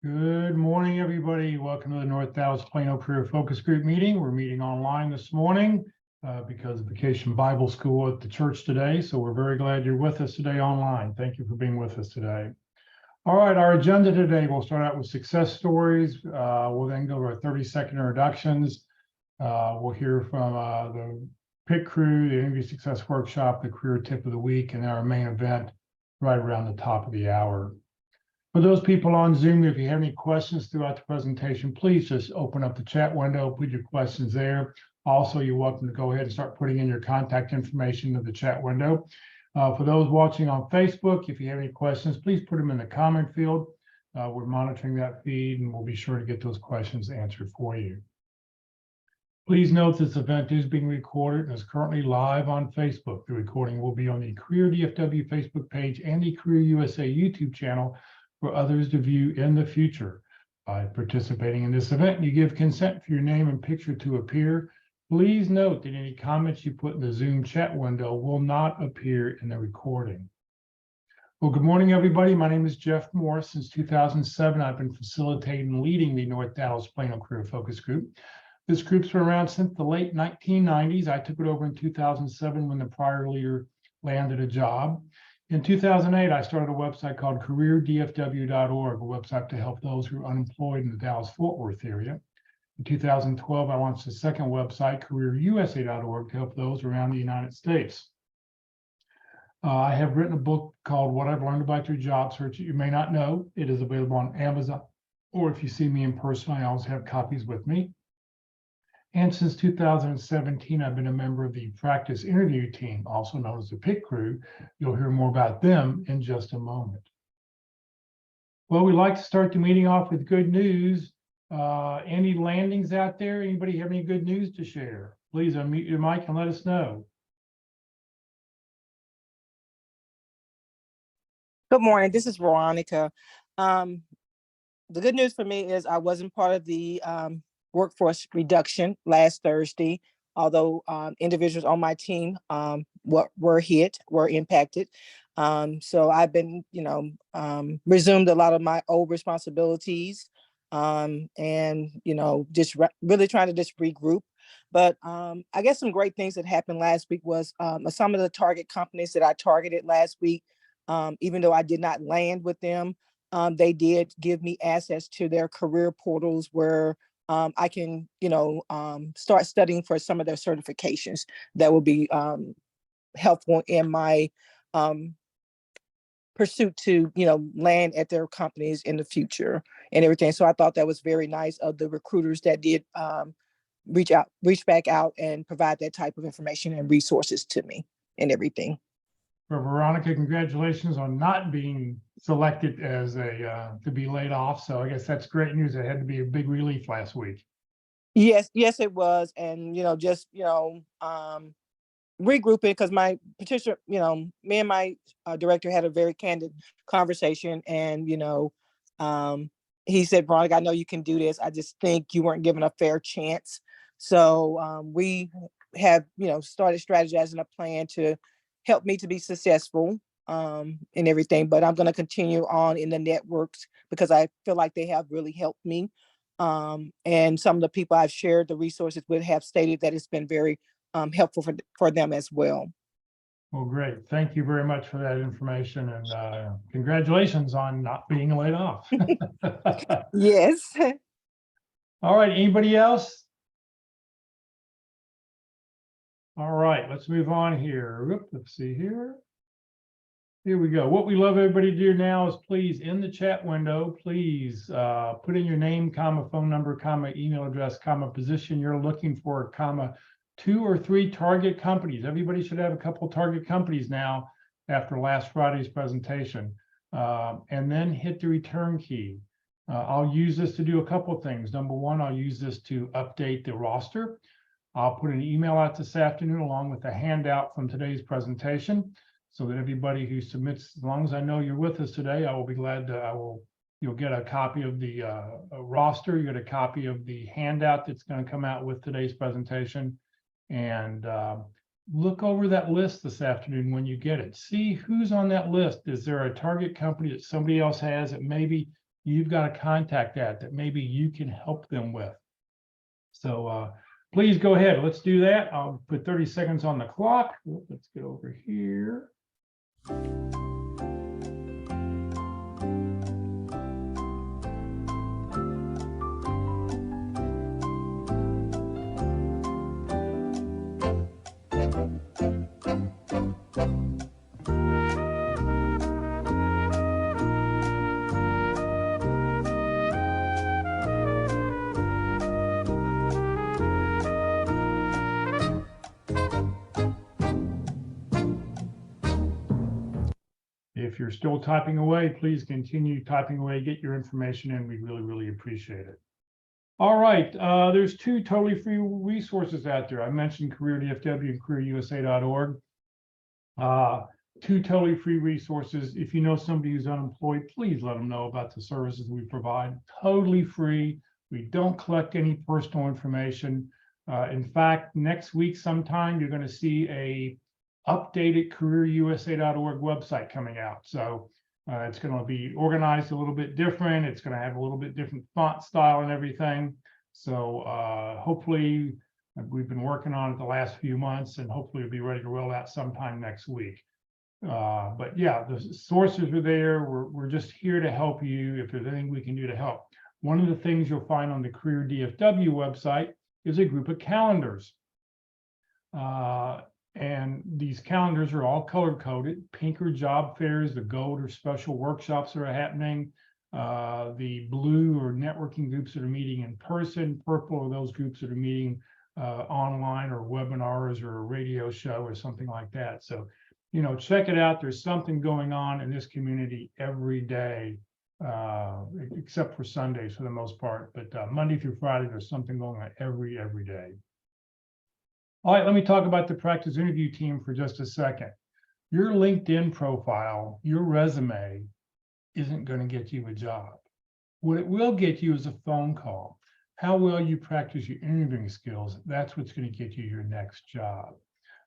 Good morning, everybody. Welcome to the North Dallas Plano Career Focus Group meeting. We're meeting online this morning because of Vacation Bible School at the church today. So we're very glad you're with us today online. Thank you for being with us today. All right, our agenda today, we'll start out with success stories. We'll then go to our 30-second introductions. We'll hear from the PIT crew, the Interview Success Workshop, the career tip of the week, and our main event right around the top of the hour. For those people on Zoom, if you have any questions throughout the presentation, please just open up the chat window, put your questions there. Also, you're welcome to go ahead and start putting in your contact information in the chat window. For those watching on Facebook, if you have any questions, please put them in the comment field. We're monitoring that feed and we'll be sure to get those questions answered for you. Please note this event is being recorded and is currently live on Facebook. The recording will be on the Career DFW Facebook page and the Career USA YouTube channel for others to view in the future. By participating in this event, you give consent for your name and picture to appear. Please note that any comments you put in the Zoom chat window will not appear in the recording. Well, good morning, everybody. My name is Jeff Morris. Since 2007, I've been facilitating and leading the North Dallas Plano Career Focus Group. This group's been around since the late 1990s. I took it over in 2007 when the prior leader landed a job. In 2008, I started a website called careerdfw.org, a website to help those who are unemployed in the Dallas-Fort Worth area. In 2012, I launched a second website, careerusa.org, to help those around the United States. I have written a book called What I've Learned About Your Job Search That You May Not Know. It is available on Amazon, or if you see me in person, I always have copies with me. And since 2017, I've been a member of the practice interview team, also known as the PIT crew. You'll hear more about them in just a moment. Well, we'd like to start the meeting off with good news. Any landings out there? Anybody have any good news to share? Please unmute your mic and let us know. Good morning, this is Veronica. The good news for me is I wasn't part of the workforce reduction last Thursday, although individuals on my team were impacted. So I've been, resumed a lot of my old responsibilities and, just really trying to just regroup. But I guess some great things that happened last week was some of the target companies that I targeted last week, even though I did not land with them, they did give me access to their career portals where I can, start studying for some of their certifications that will be helpful in my pursuit to, land at their companies in the future and everything. So I thought that was very nice of the recruiters that did reach back out and provide that type of information and resources to me and everything. For Veronica, congratulations on not being selected as to be laid off. So I guess that's great news. It had to be a big relief last week. Yes, it was. And, regrouping, because my petitioner, me and my director had a very candid conversation. And, he said, Veronica, I know you can do this. I just think you weren't given a fair chance. So we have, started strategizing a plan to help me to be successful and everything, but I'm going to continue on in the networks because I feel like they have really helped me. And some of the people I've shared the resources with have stated that it's been very helpful for them as well. Well, great. Thank you very much for that information, and congratulations on not being laid off. Yes. All right, anybody else? All right, let's move on here. Let's see here. Here we go. What we love everybody to do now is please, in the chat window, please put in your name, comma, phone number, comma, email address, comma, position you're looking for, comma, 2 or 3 target companies. Everybody should have a couple target companies now after last Friday's presentation. And then hit the return key. I'll use this to do a couple of things. Number one, I'll use this to update the roster. I'll put an email out this afternoon along with a handout from today's presentation so that everybody who submits, as long as I know you're with us today, I will be glad to, you'll get a copy of the roster, you get a copy of the handout that's going to come out with today's presentation, and look over that list this afternoon when you get it. See who's on that list. Is there a target company that somebody else has that maybe you've got a contact that maybe you can help them with. So please go ahead. Let's do that. I'll put 30 seconds on the clock. Let's get over here. If you're still typing away, please continue typing away, get your information in. We really, really appreciate it. All right, there's two totally free resources out there. I mentioned Career DFW and careerusa.org. Two totally free resources. If you know somebody who's unemployed, please let them know about the services we provide. Totally free. We don't collect any personal information. In fact, next week sometime, you're going to see a updated careerusa.org website coming out. So it's going to be organized a little bit different. It's going to have a little bit different font style and everything. So hopefully, we've been working on it the last few months, and hopefully we'll be ready to roll out sometime next week. But yeah, the sources are there. We're just here to help you if there's anything we can do to help. One of the things you'll find on the Career DFW website is a group of calendars. And these calendars are all color-coded. Pink are job fairs, the gold are special workshops that are happening. The blue are networking groups that are meeting in person. Purple are those groups that are meeting online or webinars or a radio show or something like that. So, you know, check it out. There's something going on in this community every day, except for Sundays for the most part. But Monday through Friday, there's something going on every day. All right, let me talk about the practice interview team for just a second. Your LinkedIn profile, your resume isn't going to get you a job. What it will get you is a phone call. How well you practice your interviewing skills, that's what's going to get you your next job.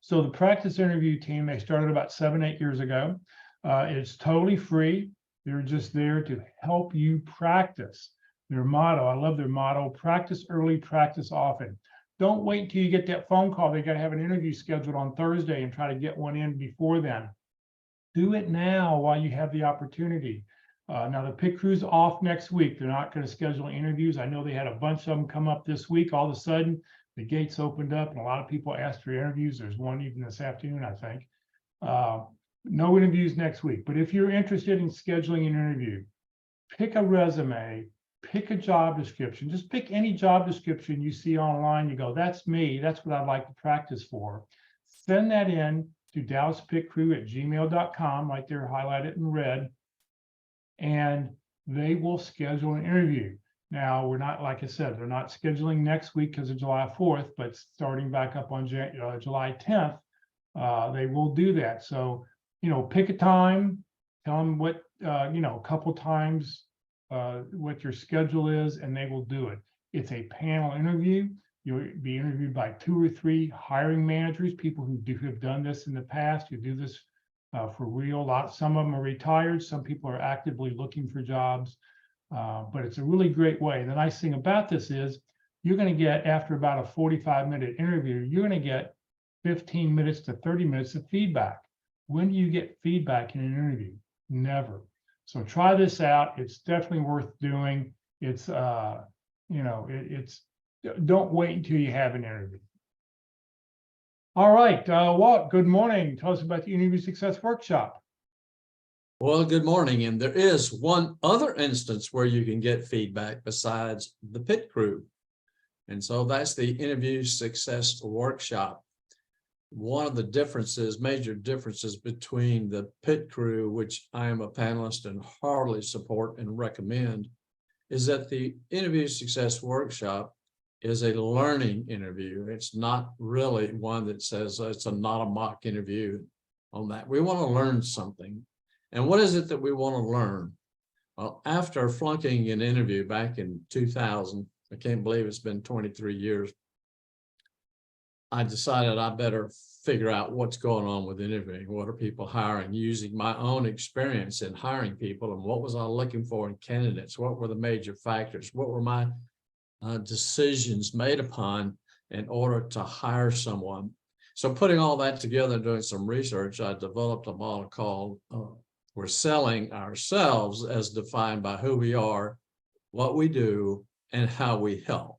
So the practice interview team, they started about 7-8 years ago. It's totally free. They're just there to help you practice. Their motto, I love their motto, practice early, practice often. Don't wait until you get that phone call. They got to have an interview scheduled on Thursday and try to get one in before then. Do it now while you have the opportunity. Now the pit crew's off next week. They're not going to schedule interviews. I know they had a bunch of them come up this week. All of a sudden, the gates opened up and a lot of people asked for interviews. There's one even this afternoon, I think. No interviews next week. But if you're interested in scheduling an interview, pick a resume, pick a job description. Just pick any job description you see online. You go, that's me. That's what I'd like to practice for. Send that in to dallaspitcrew@gmail.com, right there, highlighted in red, and they will schedule an interview. Now, we're not, like I said, they're not scheduling next week because of July 4th, but starting back up on July 10th, they will do that. So, you know, pick a time, tell them what, you know, a couple times what your schedule is, and they will do it. It's a panel interview. You'll be interviewed by 2 or 3 hiring managers, people who have done this in the past, who do this for real. Some of them are retired. Some people are actively looking for jobs, but it's a really great way. The nice thing about this is you're going to get, after about a 45-minute interview, you're going to get 15 minutes to 30 minutes of feedback. When do you get feedback in an interview? Never. So try this out. It's definitely worth doing. It's, you know, don't wait until you have an interview. All right, Walt, good morning. Tell us about the Interview Success Workshop. Well, good morning. And there is one other instance where you can get feedback besides the pit crew. And so that's the Interview Success Workshop. One of the differences, major differences between the pit crew, which I am a panelist and heartily support and recommend, is that the Interview Success Workshop is a learning interview. It's not really one that says it's not a mock interview on that. We want to learn something. And what is it that we want to learn? Well, after flunking an interview back in 2000, I can't believe it's been 23 years. I decided I better figure out what's going on with interviewing. What are people hiring, using my own experience in hiring people, and what was I looking for in candidates? What were the major factors? What were my decisions made upon in order to hire someone? So putting all that together, doing some research, I developed a model called we're selling ourselves as defined by who we are, what we do, and how we help.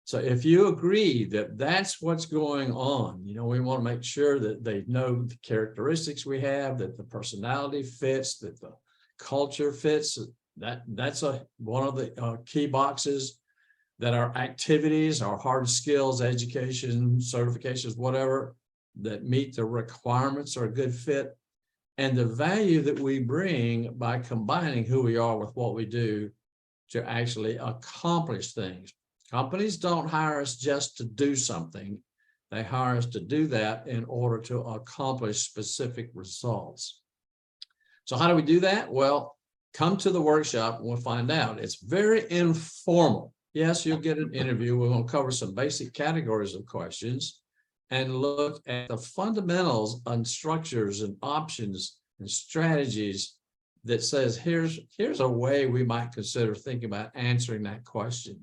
So if you agree that that's what's going on, we want to make sure that they know the characteristics we have, that the personality fits, that the culture fits. That's one of the key boxes. That our activities, our hard skills, education, certifications, whatever, that meet the requirements are a good fit. And the value that we bring by combining who we are with what we do to actually accomplish things. Companies don't hire us just to do something. They hire us to do that in order to accomplish specific results. So how do we do that? Well, come to the workshop and we'll find out. It's very informal. Yes, you'll get an interview. We're going to cover some basic categories of questions and look at the fundamentals and structures and options and strategies that says, here's a way we might consider thinking about answering that question.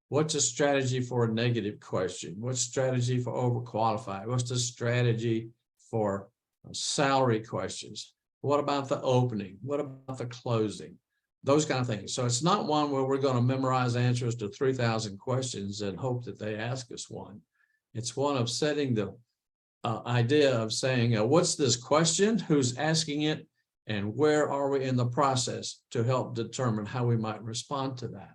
What's a strategy for a negative question? What's strategy for overqualified? What's the strategy for salary questions? What about the opening? What about the closing? Those kind of things. So it's not one where we're going to memorize answers to 3,000 questions and hope that they ask us one. It's one of setting the idea of saying, what's this question? Who's asking it? And where are we in the process to help determine how we might respond to that?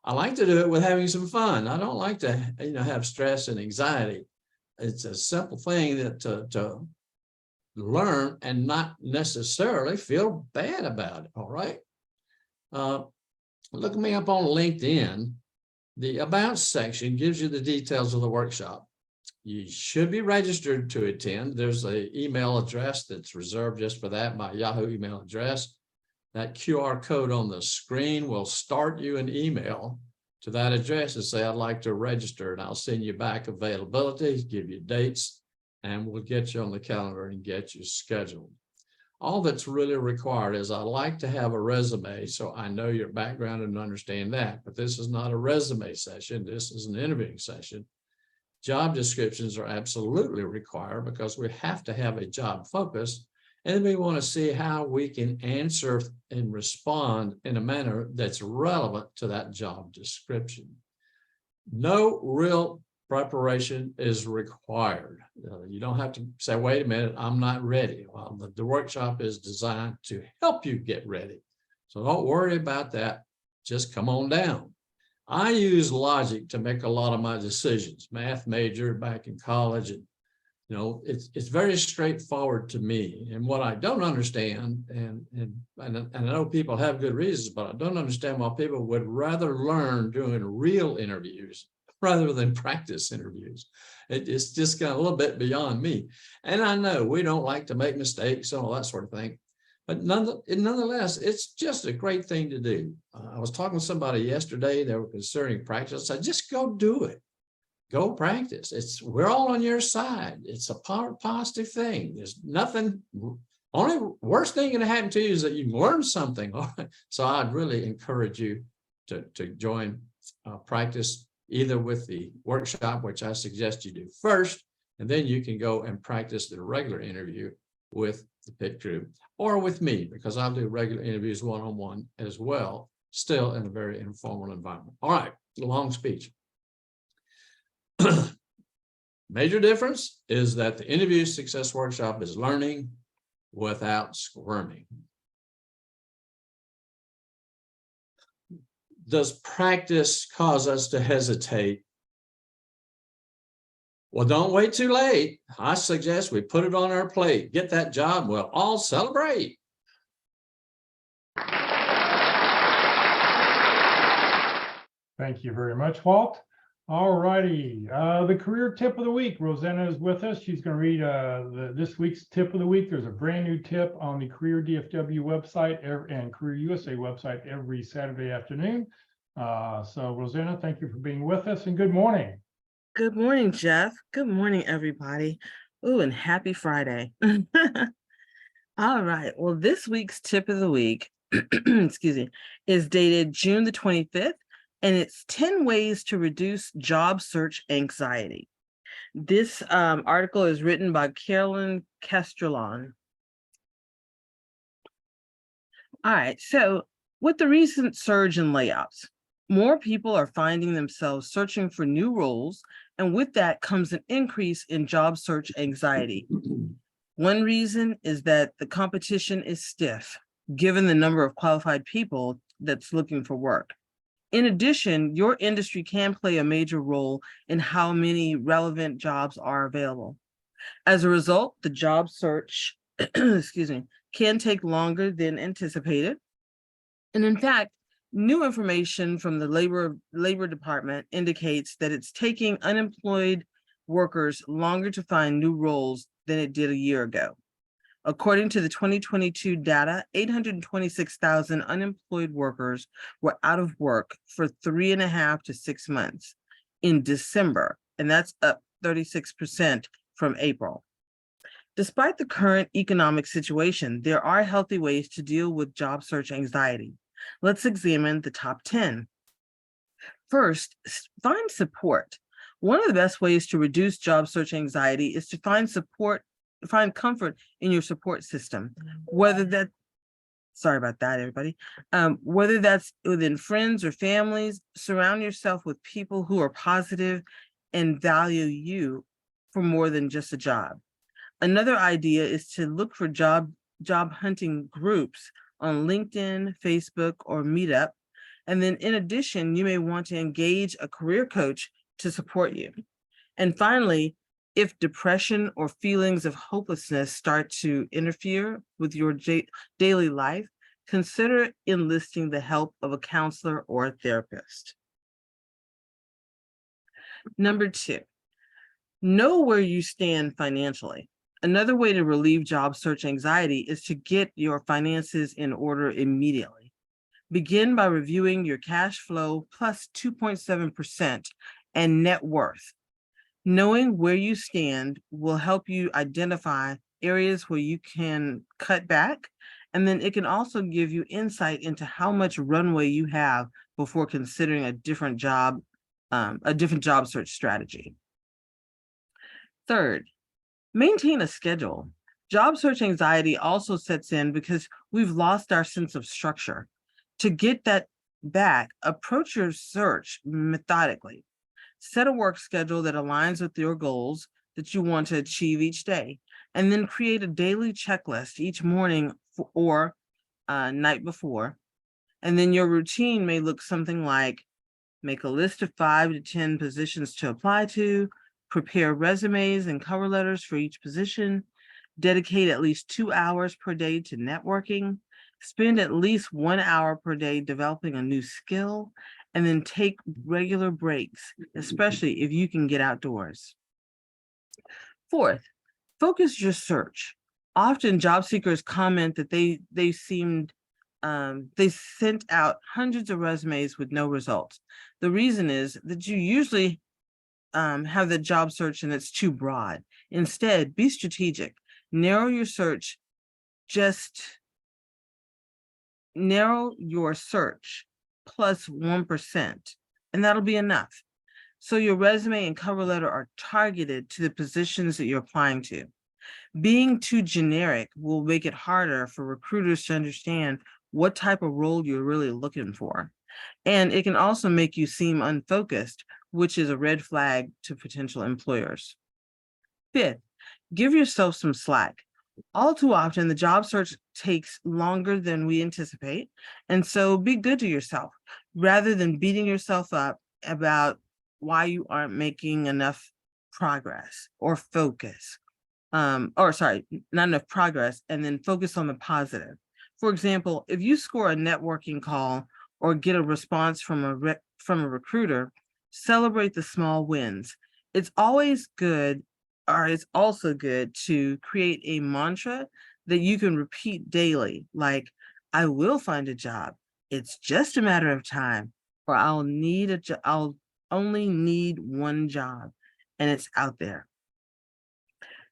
I like to do it with having some fun. I don't like to, have stress and anxiety. It's a simple thing that to learn and not necessarily feel bad about it. All right. Look me up on LinkedIn. The About section gives you the details of the workshop. You should be registered to attend. There's an email address that's reserved just for that, my Yahoo email address. That QR code on the screen will start you an email to that address and say, I'd like to register, and I'll send you back availability, give you dates, and we'll get you on the calendar and get you scheduled. All that's really required is I like to have a resume so I know your background and understand that, but this is not a resume session. This is an interviewing session. Job descriptions are absolutely required because we have to have a job focus, and we want to see how we can answer and respond in a manner that's relevant to that job description. No real preparation is required. You don't have to say, wait a minute, I'm not ready. Well, the workshop is designed to help you get ready. So don't worry about that. Just come on down. I use logic to make a lot of my decisions. Math major back in college, and it's very straightforward to me. And what I don't understand, and I know people have good reasons, but I don't understand why people would rather learn doing real interviews rather than practice interviews. It's just kind of a little bit beyond me. And I know we don't like to make mistakes and all that sort of thing, but nonetheless, it's just a great thing to do. I was talking to somebody yesterday, they were considering practice. I said, just go do it. Go practice. We're all on your side. It's a positive thing. There's nothing, only worst thing going to happen to you is that you learn something. So I'd really encourage you to join practice either with the workshop, which I suggest you do first, and then you can go and practice the regular interview with the pit crew or with me, because I'll do regular interviews one-on-one as well, still in a very informal environment. All right, long speech. Major difference is that the interview success workshop is learning without squirming. Does practice cause us to hesitate? Well, don't wait too late. I suggest we put it on our plate. Get that job. We'll all celebrate. Thank you very much, Walt. All righty, the career tip of the week. Rosanna is with us. She's going to read this week's tip of the week. There's a brand new tip on the Career DFW website and Career USA website every Saturday afternoon. So Rosanna, thank you for being with us, and good morning. Good morning, Jeff. Good morning, everybody. Ooh, and happy Friday. All right. Well, this week's tip of the week, excuse me, is dated June the 25th, and it's 10 ways to reduce job search anxiety. This article is written by Carolyn Kestrelon. All right. So with the recent surge in layoffs, more people are finding themselves searching for new roles, and with that comes an increase in job search anxiety. One reason is that the competition is stiff, given the number of qualified people that's looking for work. In addition, your industry can play a major role in how many relevant jobs are available. As a result, the job search, excuse me, can take longer than anticipated. And in fact, new information from the Labor Department indicates that it's taking unemployed workers longer to find new roles than it did a year ago. According to the 2022 data, 826,000 unemployed workers were out of work for 3.5 to 6 months in December, and that's up 36% from April. Despite the current economic situation, there are healthy ways to deal with job search anxiety. Let's examine the top 10. First, find support. One of the best ways to reduce job search anxiety is to find comfort in your support system, whether that's within friends or families. Surround yourself with people who are positive and value you for more than just a job. Another idea is to look for job hunting groups on LinkedIn, Facebook, or Meetup. And then in addition, you may want to engage a career coach to support you. And finally, if depression or feelings of hopelessness start to interfere with your daily life, consider enlisting the help of a counselor or a therapist. Number 2, know where you stand financially. Another way to relieve job search anxiety is to get your finances in order immediately. Begin by reviewing your cash flow plus 2.7% and net worth. Knowing where you stand will help you identify areas where you can cut back, and then it can also give you insight into how much runway you have before considering a different job search strategy. Third, maintain a schedule. Job search anxiety also sets in because we've lost our sense of structure. To get that back, approach your search methodically. Set a work schedule that aligns with your goals that you want to achieve each day, and then create a daily checklist each morning or night before. And then your routine may look something like: make a list of 5 to 10 positions to apply to, prepare resumes and cover letters for each position, dedicate at least 2 hours per day to networking, spend at least 1 hour per day developing a new skill, and then take regular breaks, especially if you can get outdoors. Fourth, focus your search. Often job seekers comment that they sent out hundreds of resumes with no results. The reason is that you usually have the job search and it's too broad. Instead, be strategic. Narrow your search plus 1%, and that'll be enough. So your resume and cover letter are targeted to the positions that you're applying to. Being too generic will make it harder for recruiters to understand what type of role you're really looking for. And it can also make you seem unfocused, which is a red flag to potential employers. Fifth, give yourself some slack. All too often, the job search takes longer than we anticipate. And so be good to yourself rather than beating yourself up about why you aren't making enough progress or focus. Not enough progress, and then focus on the positive. For example, if you score a networking call or get a response from a recruiter, celebrate the small wins. It's also good to create a mantra that you can repeat daily, like, I will find a job. It's just a matter of time, or I'll only need one job. and it's out there.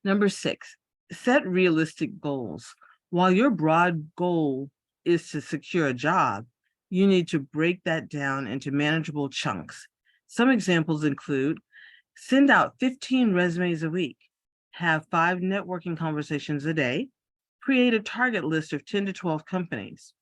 Number 6, set realistic goals. While your broad goal is to secure a job, you need to break that down into manageable chunks. Some examples include send out 15 resumes a week, have 5 networking conversations a day, create a target list of 10 to 12 companies.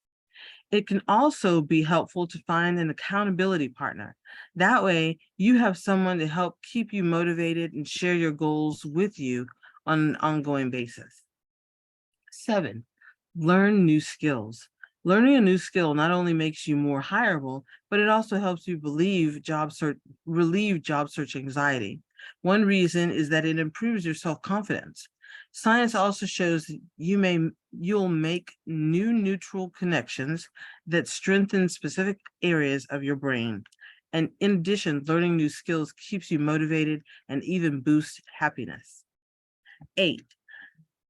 It can also be helpful to find an accountability partner. That way, you have someone to help keep you motivated and share your goals with you on an ongoing basis. 7, learn new skills. Learning a new skill not only makes you more hireable, but it also helps you relieve job search anxiety. One reason is that it improves your self-confidence. Science also shows that you'll make new neutral connections that strengthen specific areas of your brain. And in addition, learning new skills keeps you motivated and even boosts happiness. 8,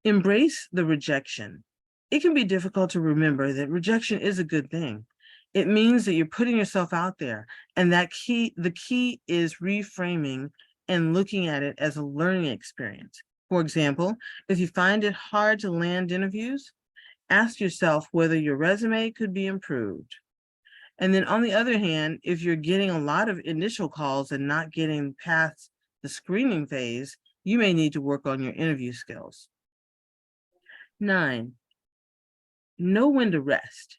embrace the rejection. It can be difficult to remember that rejection is a good thing. It means that you're putting yourself out there, and the key is reframing and looking at it as a learning experience. For example, if you find it hard to land interviews, ask yourself whether your resume could be improved. And then on the other hand, if you're getting a lot of initial calls and not getting past the screening phase, you may need to work on your interview skills. 9, know when to rest.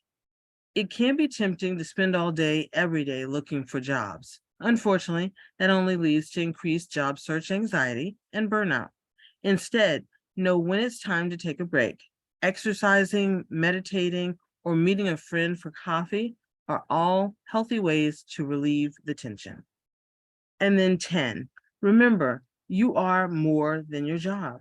It can be tempting to spend all day, every day looking for jobs. Unfortunately, that only leads to increased job search anxiety and burnout. Instead, know when it's time to take a break. Exercising, meditating, or meeting a friend for coffee are all healthy ways to relieve the tension. And then 10, remember, you are more than your job.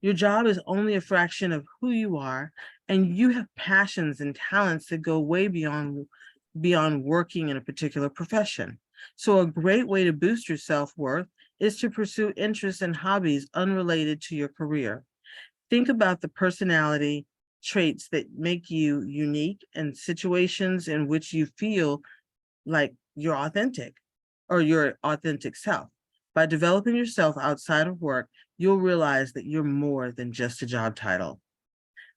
Your job is only a fraction of who you are, and you have passions and talents that go way beyond working in a particular profession. So a great way to boost your self-worth is to pursue interests and hobbies unrelated to your career. Think about the personality traits that make you unique and situations in which you feel like you're authentic or your authentic self. By developing yourself outside of work, you'll realize that you're more than just a job title.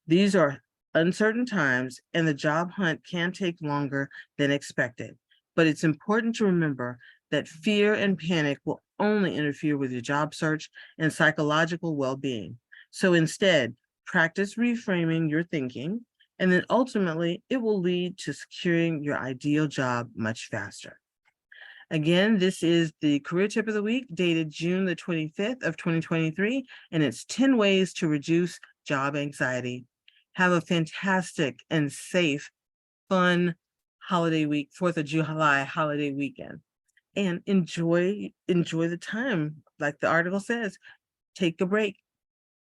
These are uncertain times, and the job hunt can take longer than expected. But it's important to remember that fear and panic will only interfere with your job search and psychological well-being. So instead, practice reframing your thinking, and then ultimately it will lead to securing your ideal job much faster. Again, this is the career tip of the week dated June the 25th of 2023, and it's 10 ways to reduce job anxiety. Have a fantastic and safe, fun holiday week, 4th of July holiday weekend, and enjoy the time. Like the article says, take a break,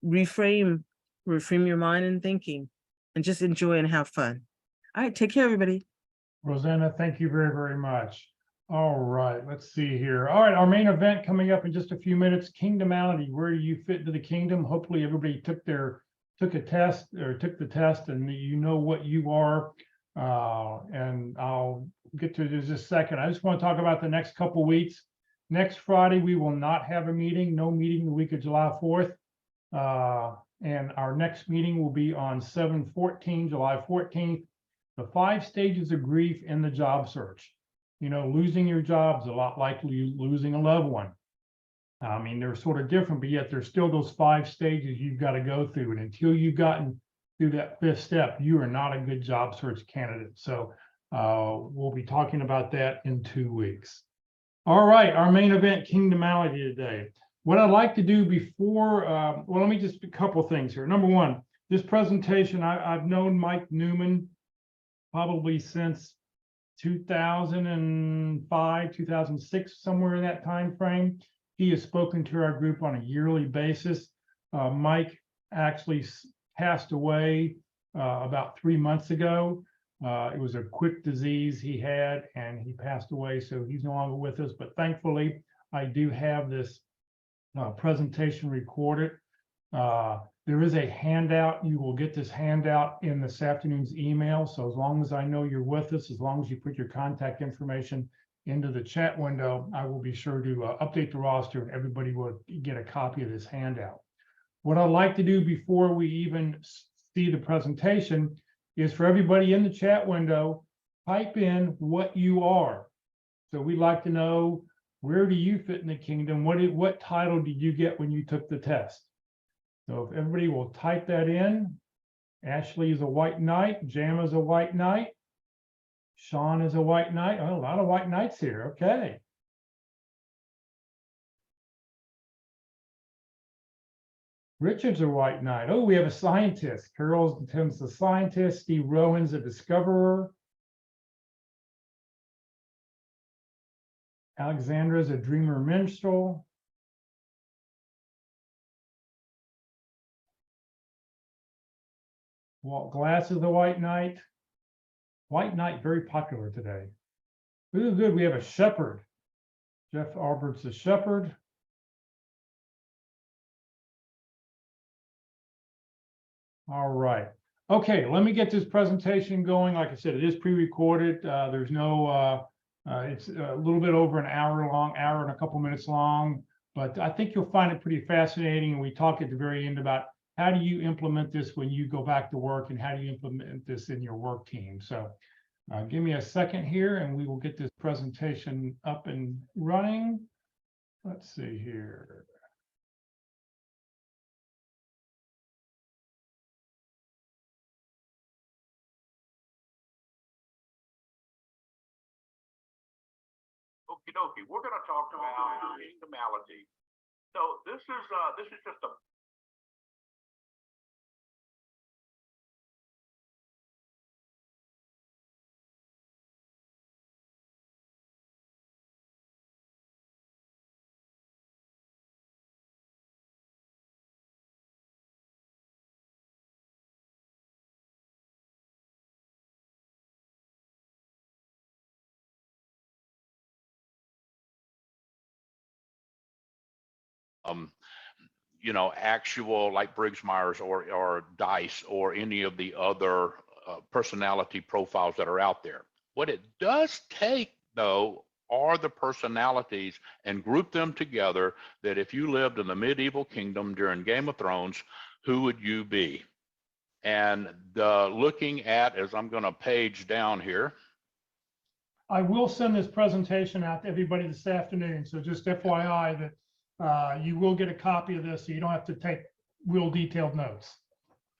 reframe your mind and thinking, and just enjoy and have fun. All right, take care, everybody. Rosanna, thank you very, very much. All right, let's see here. All right, our main event coming up in just a few minutes, Kingdomality. Where do you fit into the kingdom? Hopefully everybody took the test and you know what you are. And I'll get to this in a second. I just want to talk about the next couple of weeks. Next Friday, we will not have a meeting, no meeting the week of July 4th. And our next meeting will be on July 14th, the 5 stages of grief in the job search. You know, losing your job is a lot like losing a loved one. I mean, they're sort of different, but yet there's still those 5 stages you've got to go through. And until you've gotten through that 5th step, you are not a good job search candidate. So we'll be talking about that in 2 weeks. All right, our main event, Kingdomality today. What I'd like to do before, well, let me just a couple of things here. Number one, this presentation, I've known Mike Newman probably since 2005, 2006, somewhere in that time frame. He has spoken to our group on a yearly basis. Mike actually passed away about 3 months ago. It was a quick disease he had, and he passed away, so he's no longer with us. But thankfully, I do have this presentation recorded. There is a handout. You will get this handout in this afternoon's email. So as long as I know you're with us, as long as you put your contact information into the chat window, I will be sure to update the roster and everybody will get a copy of this handout. What I'd like to do before we even see the presentation is for everybody in the chat window, type in what you are. So we'd like to know, where do you fit in the kingdom? What title did you get when you took the test? So if everybody will type that in. Ashley is a white knight, Jam is a white knight, Sean is a white knight. Oh, a lot of white knights here. Okay. Richard's a white knight. Oh, we have a scientist. Carol's Tim's a scientist. Steve Rowan's a discoverer. Alexandra's a dreamer minstrel. Walt Glass is the white knight. White knight, very popular today. Ooh, good. We have a shepherd. Jeff Albert's a shepherd. All right. Okay, let me get this presentation going. Like I said, it is pre-recorded. There's no, it's a little bit over an hour long, hour and a couple minutes long, but I think you'll find it pretty fascinating. And we talk at the very end about how do you implement this when you go back to work and how do you implement this in your work team. So give me a second here and we will get this presentation up and running. Let's see here. Okie dokie, we're going to talk about Kingdomality. So this is just a you know, actual like Briggs Myers or Dice or any of the other personality profiles that are out there. What it does take, though, are the personalities and group them together that if you lived in the medieval kingdom during Game of Thrones, who would you be? And looking at, as I'm going to page down here. I will send this presentation out to everybody this afternoon. So just FYI that you will get a copy of this, so you don't have to take real detailed notes.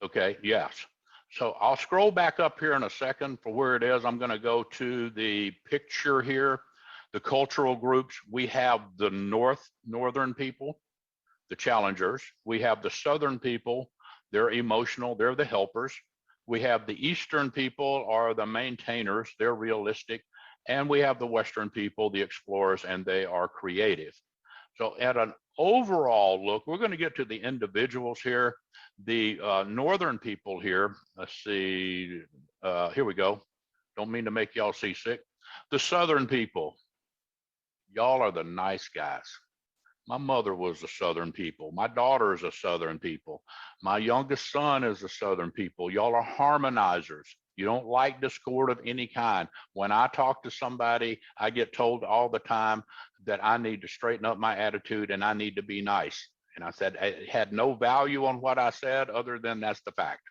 Okay, yes. So I'll scroll back up here in a second for where it is. I'm going to go to the picture here, the cultural groups. We have the northern people, the challengers. We have the southern people. They're emotional. They're the helpers. We have the eastern people are the maintainers. They're realistic. And we have the western people, the explorers, and they are creative. So at an overall look, we're going to get to the individuals here. The northern people here, let's see, here we go. Don't mean to make y'all seasick. The southern people, y'all are the nice guys. My mother was a southern people. My daughter is a southern people. My youngest son is a southern people. Y'all are harmonizers. You don't like discord of any kind. When I talk to somebody, I get told all the time that I need to straighten up my attitude and I need to be nice. And I said, it had no value on what I said other than that's the fact.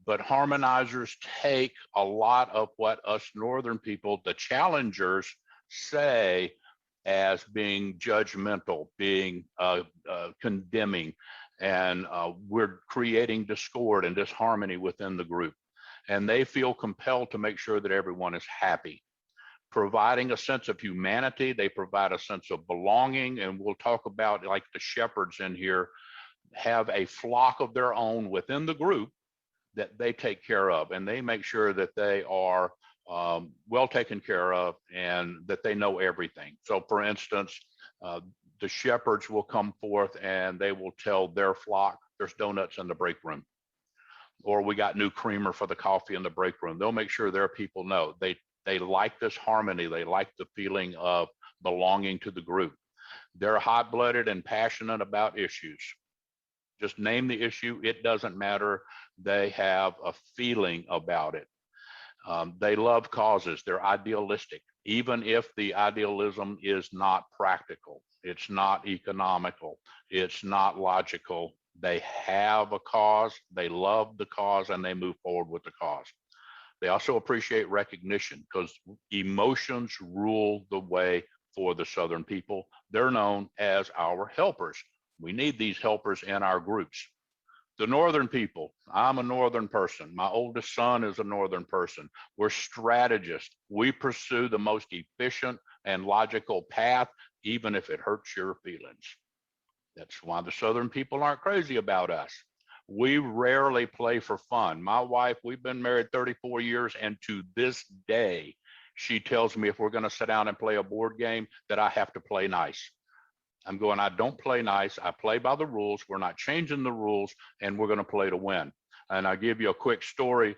But harmonizers take a lot of what us northern people, the challengers, say as being judgmental, being condemning, and we're creating discord and disharmony within the group. And they feel compelled to make sure that everyone is happy. Providing a sense of humanity, they provide a sense of belonging, and we'll talk about, like the shepherds in here, have a flock of their own within the group that they take care of, and they make sure that they are well taken care of and that they know everything. So for instance, the shepherds will come forth and they will tell their flock, there's donuts in the break room, or we got new creamer for the coffee in the break room. They'll make sure their people know. They like this harmony. They like the feeling of belonging to the group. They're hot-blooded and passionate about issues. Just name the issue, it doesn't matter. They have a feeling about it. They love causes. They're idealistic. even if the idealism is not practical, it's not economical, it's not logical. They have a cause, they love the cause, and they move forward with the cause. They also appreciate recognition because emotions rule the way for the Southern people. They're known as our helpers. We need these helpers in our groups. The Northern people, I'm a Northern person. My oldest son is a Northern person. We're strategists. We pursue the most efficient and logical path, even if it hurts your feelings. That's why the Southern people aren't crazy about us. We rarely play for fun. My wife, we've been married 34 years, and to this day, she tells me if we're going to sit down and play a board game, that I have to play nice. I'm going, I don't play nice. I play by the rules. We're not changing the rules, and we're going to play to win. And I'll give you a quick story.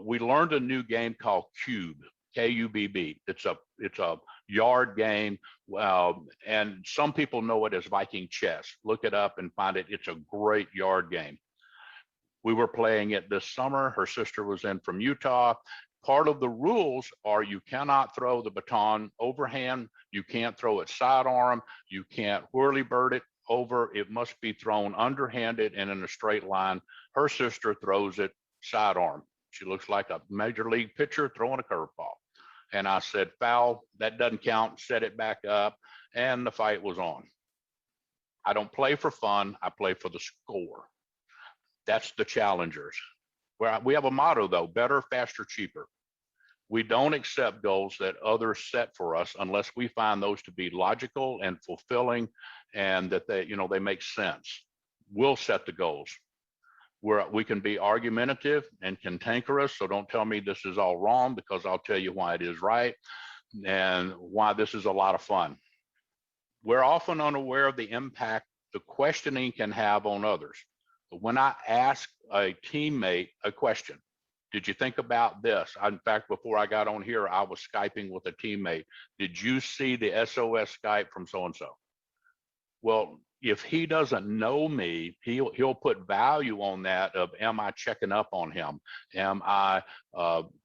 We learned a new game called Cube, K-U-B-B. It's a yard game, and some people know it as Viking chess. Look it up and find it. It's a great yard game. We were playing it this summer. Her sister was in from Utah. Part of the rules are you cannot throw the baton overhand. You can't throw it sidearm. You can't whirly bird it over. It must be thrown underhanded and in a straight line. Her sister throws it sidearm. She looks like a major league pitcher throwing a curveball. And I said, foul, that doesn't count, set it back up, and the fight was on. I don't play for fun, I play for the score. That's the challengers. We have a motto though, better, faster, cheaper. We don't accept goals that others set for us unless we find those to be logical and fulfilling and that they make sense. We'll set the goals. We can be argumentative and cantankerous, so don't tell me this is all wrong, because I'll tell you why it is right and why this is a lot of fun. We're often unaware of the impact the questioning can have on others. But when I ask a teammate a question, did you think about this? In fact, before I got on here, I was Skyping with a teammate. Did you see the SOS Skype from so-and-so? Well, if he doesn't know me, he'll put value on that of, am I checking up on him? Am I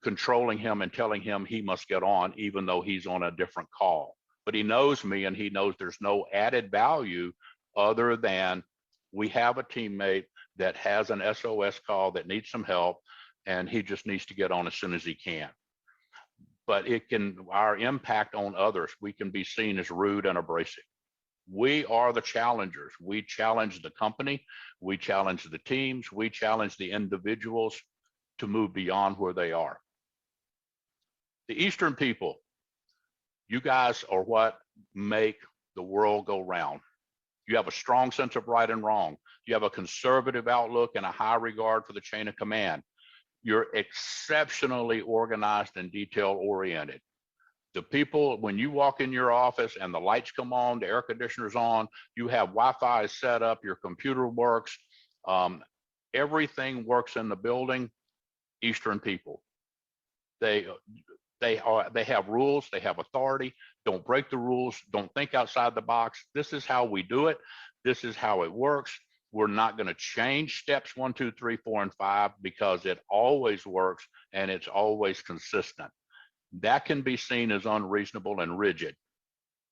controlling him and telling him he must get on even though he's on a different call? But he knows me and he knows there's no added value other than we have a teammate that has an SOS call that needs some help and he just needs to get on as soon as he can. But our impact on others, we can be seen as rude and abrasive. We are the challengers. We challenge the company, we challenge the teams, we challenge the individuals to move beyond where they are. The Eastern people, you guys are what make the world go round. You have a strong sense of right and wrong. You have a conservative outlook and a high regard for the chain of command. You're exceptionally organized and detail oriented. The people, when you walk in your office and the lights come on, the air conditioner's on, you have Wi-Fi set up, your computer works, everything works in the building. Eastern people, they have rules, they have authority. Don't break the rules, don't think outside the box. This is how we do it. This is how it works. We're not going to change steps 1, 2, 3, 4, and 5 because it always works and it's always consistent. That can be seen as unreasonable and rigid.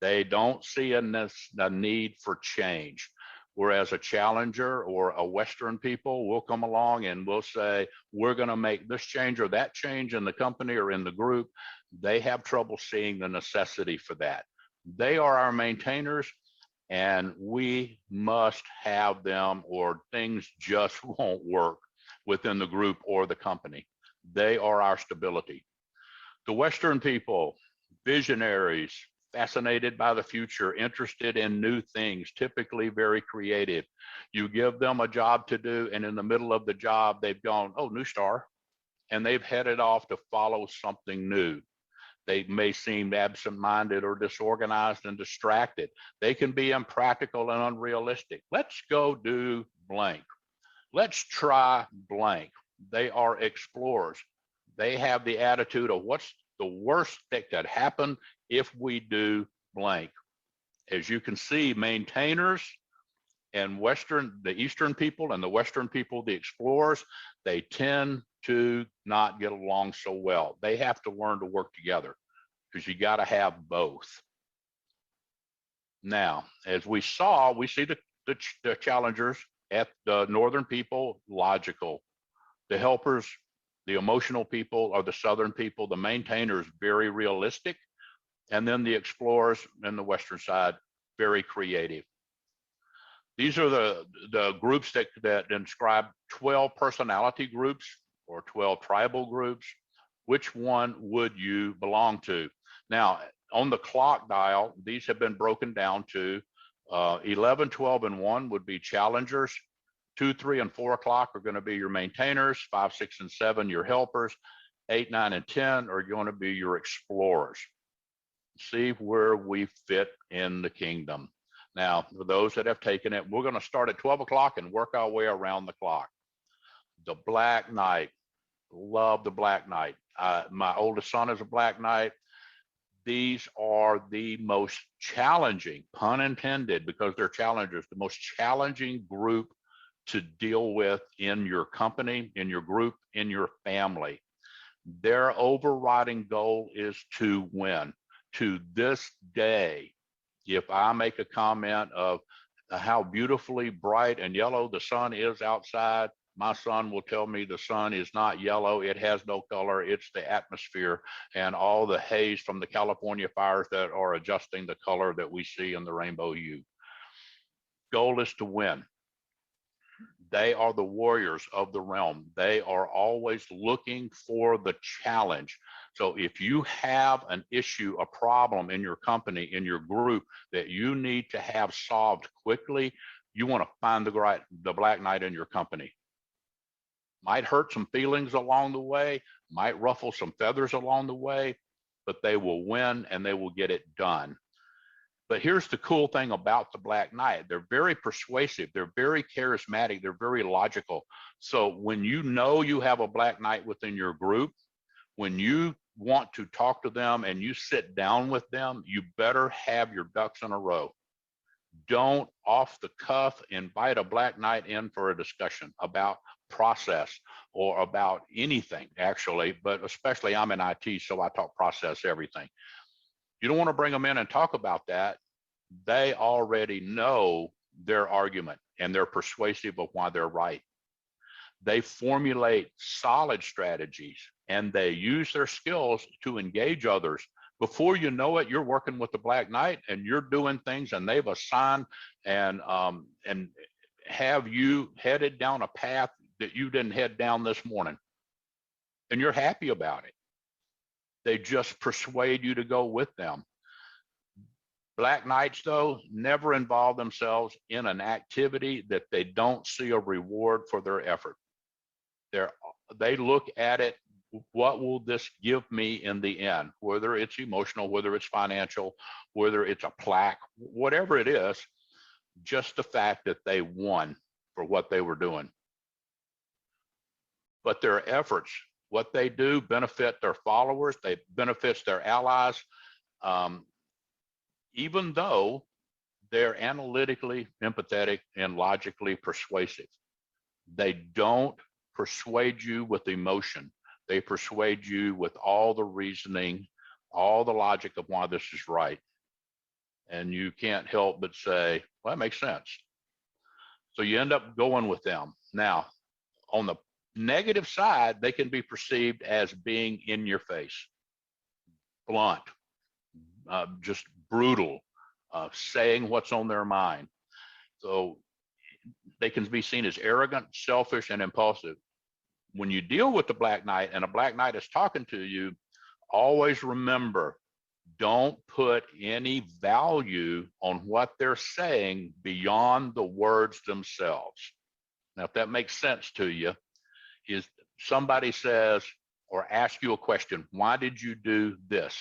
They don't see a need for change. Whereas a challenger or a Western people will come along and we'll say, we're going to make this change or that change in the company or in the group. They have trouble seeing the necessity for that. They are our maintainers and we must have them or things just won't work within the group or the company. They are our stability. The Western people, visionaries, fascinated by the future, interested in new things, typically very creative. You give them a job to do, and in the middle of the job, they've gone, oh, new star, and they've headed off to follow something new. They may seem absent-minded or disorganized and distracted. They can be impractical and unrealistic. Let's go do blank. Let's try blank. They are explorers. They have the attitude of what's the worst that could happen if we do blank. As you can see, maintainers and the Eastern people and the Western people, the explorers, they tend to not get along so well. They have to learn to work together. because you got to have both. Now, as we saw, we see the challengers at the northern people, logical. The helpers, the emotional people, are the southern people. The maintainers, very realistic. And then the explorers and the western side, very creative. These are the groups that describe 12 personality groups or 12 tribal groups. Which one would you belong to? Now, on the clock dial, these have been broken down to 11, 12, and 1 would be challengers. 2, 3, and 4 o'clock are going to be your maintainers. 5, 6, and 7, your helpers. 8, 9, and 10 are going to be your explorers. See where we fit in the kingdom. Now, for those that have taken it, we're going to start at 12 o'clock and work our way around the clock. The Black Knight, love the Black Knight. My oldest son is a Black Knight. These are the most challenging, pun intended, because they're challengers, the most challenging group to deal with in your company, in your group, in your family. Their overriding goal is to win. To this day, if I make a comment of how beautifully bright and yellow the sun is outside, my son will tell me the sun is not yellow. It has no color. It's the atmosphere and all the haze from the California fires that are adjusting the color that we see in the rainbow hue. Goal is to win. They are the warriors of the realm. They are always looking for the challenge. So if you have an issue, a problem in your company, in your group that you need to have solved quickly, you want to find the Black Knight in your company. Might hurt some feelings along the way, might ruffle some feathers along the way, but they will win and they will get it done. But here's the cool thing about the Black Knight. They're very persuasive. They're very charismatic. They're very logical. So when you know you have a Black Knight within your group, when you want to talk to them and you sit down with them, you better have your ducks in a row. Don't off the cuff invite a Black Knight in for a discussion about process or about anything, actually, but especially I'm in IT, so I talk process everything. You don't want to bring them in and talk about that. They already know their argument and they're persuasive of why they're right. They formulate solid strategies and they use their skills to engage others. Before you know it, you're working with the Black Knight and you're doing things and they've assigned and have you headed down a path that you didn't head down this morning. And you're happy about it. They just persuade you to go with them. Black Knights, though, never involve themselves in an activity that they don't see a reward for their effort. They look at it, what will this give me in the end? Whether it's emotional, whether it's financial, whether it's a plaque, whatever it is, just the fact that they won for what they were doing. But their efforts, what they do benefit their followers, they benefits their allies, even though they're analytically empathetic and logically persuasive. They don't persuade you with emotion. They persuade you with all the reasoning, all the logic of why this is right. And you can't help but say, well, that makes sense. So you end up going with them. Now, on the negative side, they can be perceived as being in your face, blunt, just brutal, saying what's on their mind. So they can be seen as arrogant, selfish, and impulsive. When you deal with the Black Knight and a Black Knight is talking to you, always remember, don't put any value on what they're saying beyond the words themselves. Now, if that makes sense to you, is somebody says or asks you a question, why did you do this?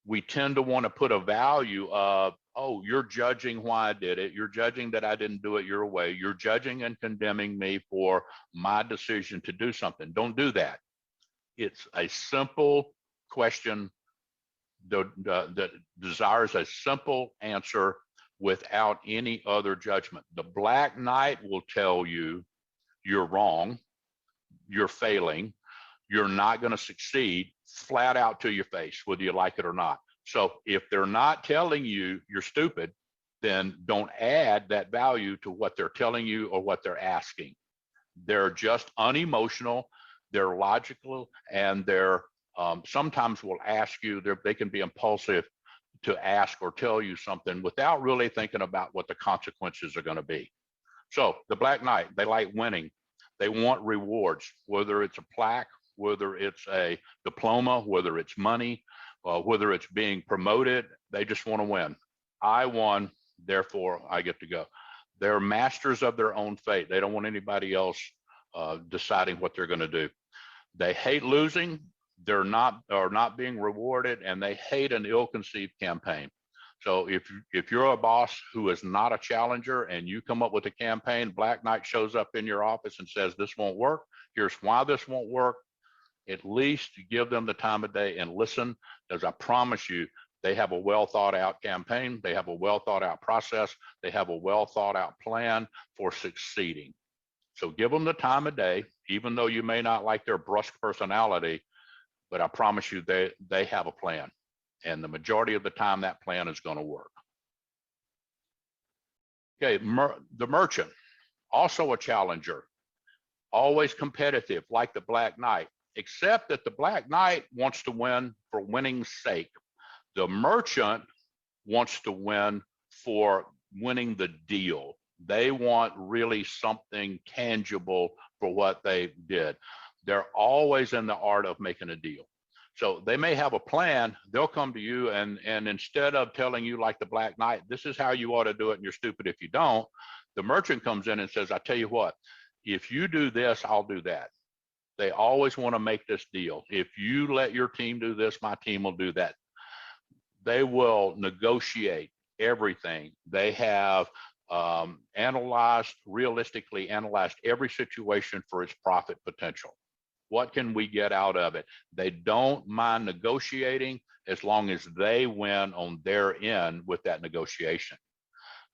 We tend to want to put a value of, oh, you're judging why I did it. You're judging that I didn't do it your way. You're judging and condemning me for my decision to do something. Don't do that. It's a simple question that desires a simple answer without any other judgment. The Black Knight will tell you you're wrong, you're failing, you're not going to succeed flat out to your face, whether you like it or not. So if they're not telling you you're stupid, then don't add that value to what they're telling you or what they're asking. They're just unemotional, they're logical, and they're sometimes will ask you, they can be impulsive to ask or tell you something without really thinking about what the consequences are going to be. So the Black Knight, they like winning. They want rewards, whether it's a plaque, whether it's a diploma, whether it's money, whether it's being promoted. They just want to win. I won, therefore I get to go. They're masters of their own fate. They don't want anybody else deciding what they're going to do. They hate losing. They're not being rewarded, and they hate an ill-conceived campaign. So if you're a boss who is not a challenger and you come up with a campaign, Black Knight shows up in your office and says, this won't work. Here's why this won't work. At least give them the time of day and listen, because I promise you, they have a well thought out campaign. They have a well thought out process. They have a well thought out plan for succeeding. So give them the time of day, even though you may not like their brusque personality, but I promise you, they have a plan. And the majority of the time that plan is going to work. Okay, the merchant, also a challenger, always competitive like the Black Knight, except that the Black Knight wants to win for winning's sake. The merchant wants to win for winning the deal. They want really something tangible for what they did. They're always in the art of making a deal. So they may have a plan, they'll come to you and instead of telling you like the Black Knight, this is how you ought to do it and you're stupid if you don't, the merchant comes in and says, I tell you what, if you do this, I'll do that. They always want to make this deal. If you let your team do this, my team will do that. They will negotiate everything. They have realistically analyzed every situation for its profit potential. What can we get out of it? They don't mind negotiating as long as they win on their end with that negotiation.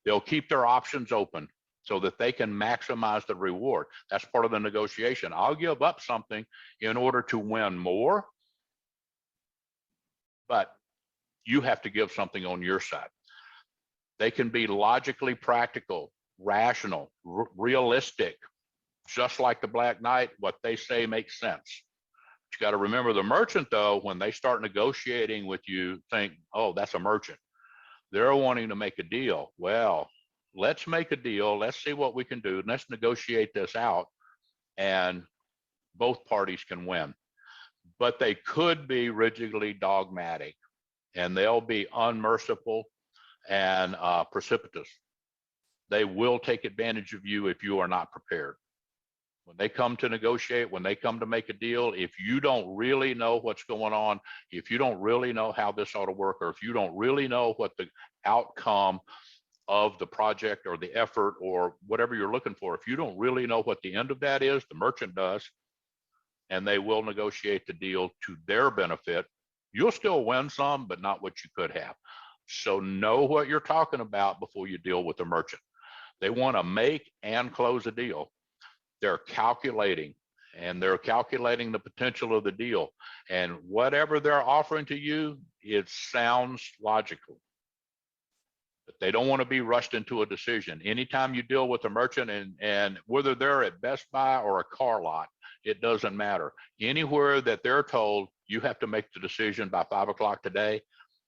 They'll keep their options open so that they can maximize the reward. That's part of the negotiation. I'll give up something in order to win more, but you have to give something on your side. They can be logically practical, rational, realistic, just like the Black Knight. What they say makes sense. But you got to remember the merchant, though, when they start negotiating with you, think, oh, that's a merchant. They're wanting to make a deal. Well, let's make a deal. Let's see what we can do. Let's negotiate this out, and both parties can win. But they could be rigidly dogmatic, and they'll be unmerciful and precipitous. They will take advantage of you if you are not prepared. When they come to negotiate, when they come to make a deal, if you don't really know what's going on, if you don't really know how this ought to work, or if you don't really know what the outcome of the project or the effort or whatever you're looking for, if you don't really know what the end of that is, the merchant does, and they will negotiate the deal to their benefit. You'll still win some, but not what you could have. So know what you're talking about before you deal with the merchant. They want to make and close a deal. They're calculating, and they're calculating the potential of the deal. And whatever they're offering to you, it sounds logical. But they don't want to be rushed into a decision. Anytime you deal with a merchant, and whether they're at Best Buy or a car lot, it doesn't matter. Anywhere that they're told you have to make the decision by 5 o'clock today,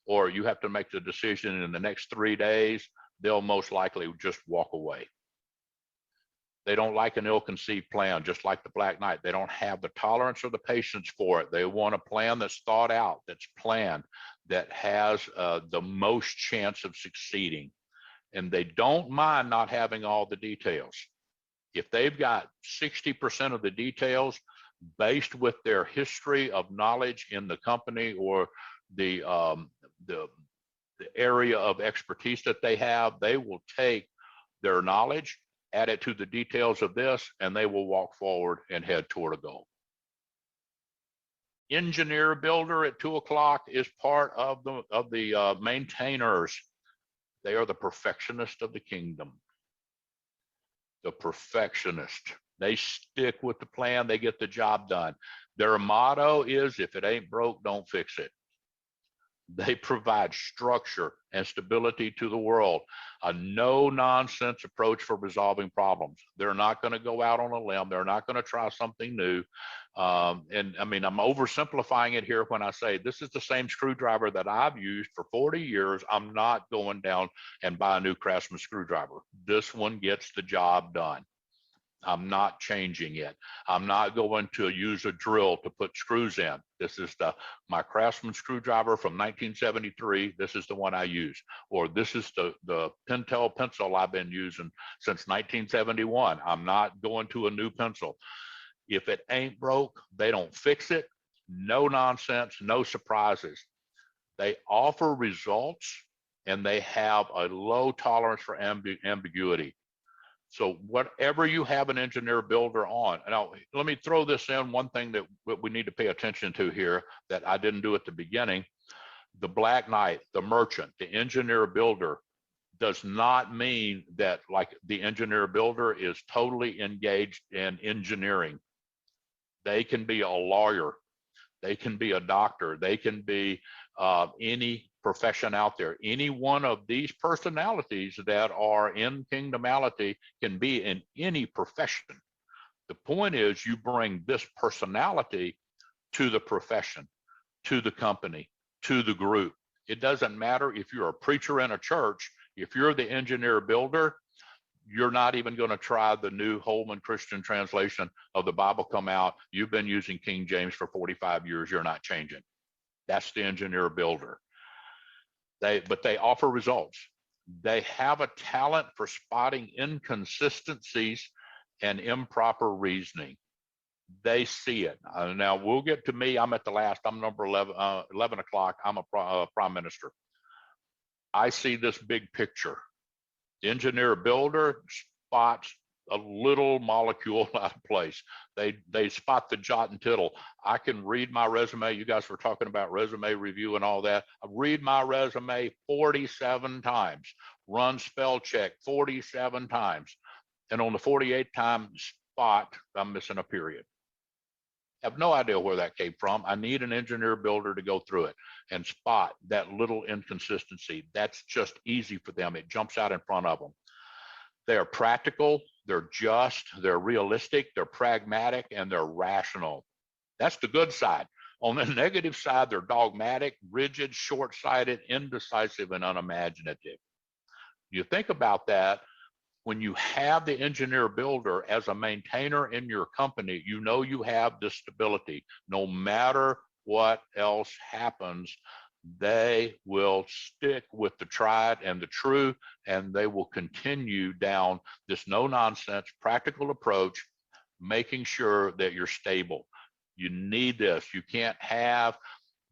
or you have to make the decision in the next 3 days, they'll most likely just walk away. They don't like an ill-conceived plan, just like the Black Knight. They don't have the tolerance or the patience for it. They want a plan that's thought out, that's planned, that has the most chance of succeeding. And they don't mind not having all the details. If they've got 60% of the details based with their history of knowledge in the company or the area of expertise that they have, they will take their knowledge, add it to the details of this, and they will walk forward and head toward a goal. Engineer builder at 2 o'clock is part of the maintainers. They are the perfectionist of the kingdom. The perfectionist. They stick with the plan, they get the job done. Their motto is, if it ain't broke, don't fix it. They provide structure and stability to the world, a no nonsense approach for resolving problems. They're not going to go out on a limb. They're not going to try something new. And I mean, I'm oversimplifying it here when I say this is the same screwdriver that I've used for 40 years. I'm not going down and buy a new Craftsman screwdriver. This one gets the job done. I'm not changing it. I'm not going to use a drill to put screws in. This is my Craftsman screwdriver from 1973. This is the one I use. Or this is the Pentel pencil I've been using since 1971. I'm not going to a new pencil. If it ain't broke, they don't fix it. No nonsense, no surprises. They offer results and they have a low tolerance for ambiguity. So whatever you have an engineer builder on, now let me throw this in, one thing that we need to pay attention to here that I didn't do at the beginning. The Black Knight, the merchant, the engineer builder does not mean that like the engineer builder is totally engaged in engineering. They can be a lawyer, they can be a doctor, they can be any profession out there. Any one of these personalities that are in Kingdomality can be in any profession. The point is you bring this personality to the profession, to the company, to the group. It doesn't matter if you're a preacher in a church. If you're the engineer builder, you're not even going to try the new Holman Christian translation of the Bible come out. You've been using King James for 45 years. You're not changing. That's the engineer builder. But they offer results. They have a talent for spotting inconsistencies and improper reasoning. They see it. Now we'll get to me. I'm at the last. I'm number 11 o'clock. I'm a prime minister. I see this big picture. The engineer builder spots a little molecule out of place. They spot the jot and tittle. I can read my resume. You guys were talking about resume review and all that. I read my resume 47 times, run spell check 47 times. And on the 48th time spot, I'm missing a period. I have no idea where that came from. I need an engineer builder to go through it and spot that little inconsistency. That's just easy for them. It jumps out in front of them. They're practical, they're just, they're realistic, they're pragmatic, and they're rational. That's the good side. On the negative side, they're dogmatic, rigid, short-sighted, indecisive, and unimaginative. You think about that. When you have the engineer builder as a maintainer in your company, you know you have this stability. No matter what else happens, they will stick with the tried and the true, and they will continue down this no nonsense, practical approach, making sure that you're stable. You need this. You can't have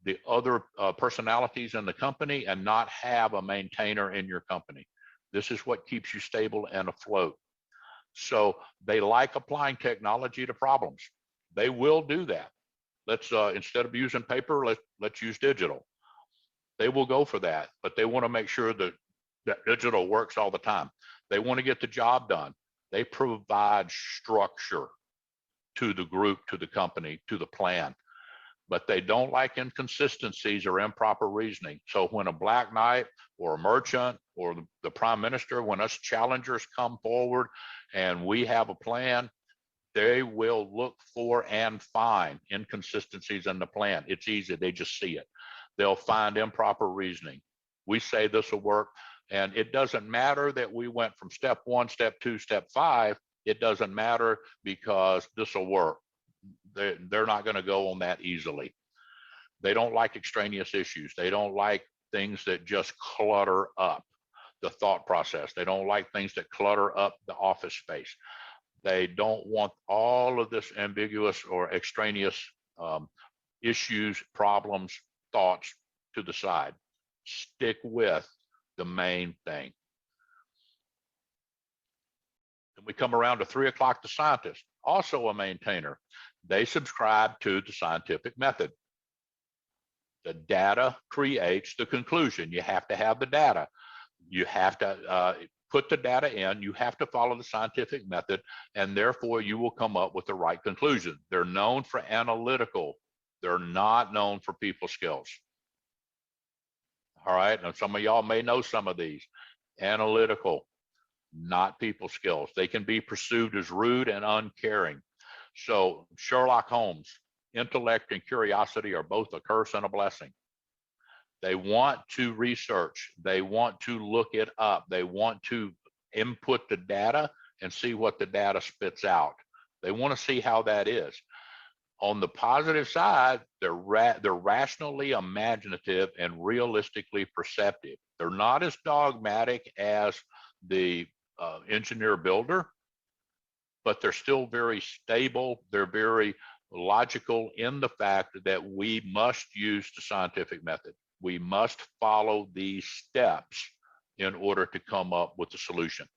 the other personalities in the company and not have a maintainer in your company. This is what keeps you stable and afloat. So they like applying technology to problems. They will do that. Let's instead of using paper, let's use digital. They will go for that, but they want to make sure that digital works all the time. They want to get the job done. They provide structure to the group, to the company, to the plan, but they don't like inconsistencies or improper reasoning. So when a Black Knight or a merchant or the prime minister, when us challengers come forward and we have a plan, they will look for and find inconsistencies in the plan. It's easy, they just see it. They'll find improper reasoning. We say this will work, and it doesn't matter that we went from step 1, step 2, step 5. It doesn't matter because this will work. They're not going to go on that easily. They don't like extraneous issues. They don't like things that just clutter up the thought process. They don't like things that clutter up the office space. They don't want all of this ambiguous or extraneous issues, problems, thoughts to the side. Stick with the main thing. Then we come around to 3 o'clock, the scientist, also a maintainer. They subscribe to the scientific method. The data creates the conclusion. You have to have the data. You have to, put the data in, you have to follow the scientific method, and therefore you will come up with the right conclusion. They're known for analytical. They're not known for people skills. All right, and some of y'all may know some of these. Analytical, not people skills. They can be perceived as rude and uncaring. So Sherlock Holmes, intellect and curiosity are both a curse and a blessing. They want to research. They want to look it up. They want to input the data and see what the data spits out. They want to see how that is. On the positive side, they're rationally imaginative and realistically perceptive. They're not as dogmatic as the engineer builder, but they're still very stable. They're very logical in the fact that we must use the scientific method. We must follow these steps in order to come up with the solution.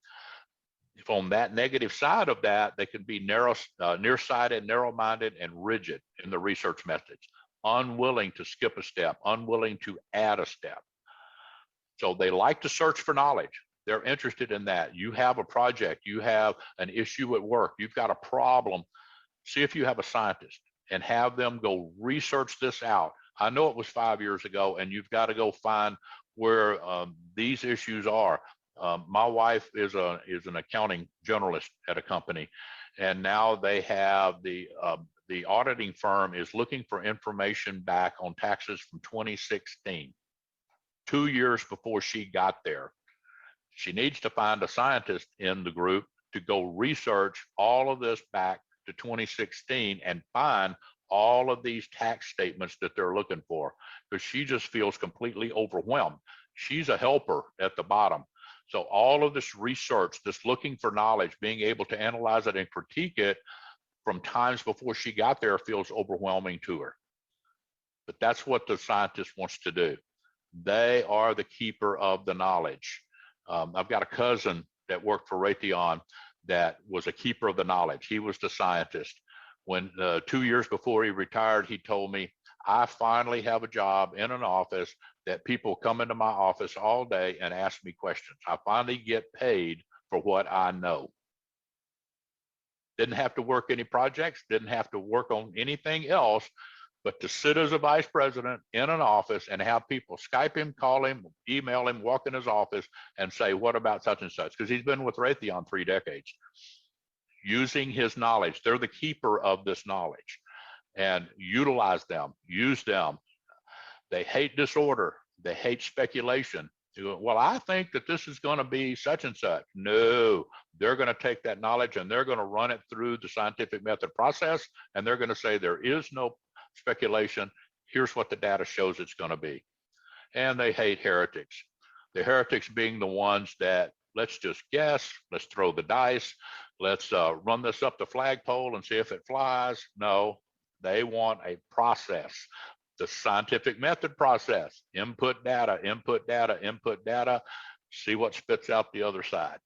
If on that negative side of that, they can be nearsighted, narrow-minded, and rigid in the research methods, unwilling to skip a step, unwilling to add a step. So they like to search for knowledge. They're interested in that. You have a project, you have an issue at work, you've got a problem. See if you have a scientist and have them go research this out. I know it was 5 years ago, and you've got to go find where these issues are. My wife is an accounting generalist at a company, and now they have the auditing firm is looking for information back on taxes from 2016, 2 years before she got there. She needs to find a scientist in the group to go research all of this back to 2016 and find all of these tax statements that they're looking for, because she just feels completely overwhelmed. She's a helper at the bottom. So all of this research, this looking for knowledge, being able to analyze it and critique it from times before she got there feels overwhelming to her. But that's what the scientist wants to do. They are the keeper of the knowledge. I've got a cousin that worked for Raytheon that was a keeper of the knowledge. He was the scientist. When 2 years before he retired, he told me, I finally have a job in an office that people come into my office all day and ask me questions. I finally get paid for what I know. Didn't have to work any projects, didn't have to work on anything else, but to sit as a vice president in an office and have people Skype him, call him, email him, walk in his office and say, what about such and such? Because he's been with Raytheon 3 decades. Using his knowledge, they're the keeper of this knowledge, and utilize them, use them. They hate disorder. They hate speculation. Well, I think that this is going to be such and such. No, they're going to take that knowledge and they're going to run it through the scientific method process, and they're going to say there is no speculation. Here's what the data shows it's going to be. And they hate heretics. The heretics being the ones that let's just guess, let's throw the dice, let's run this up the flagpole and see if it flies. No, they want a process, the scientific method process, input data, input data, input data, see what spits out the other side.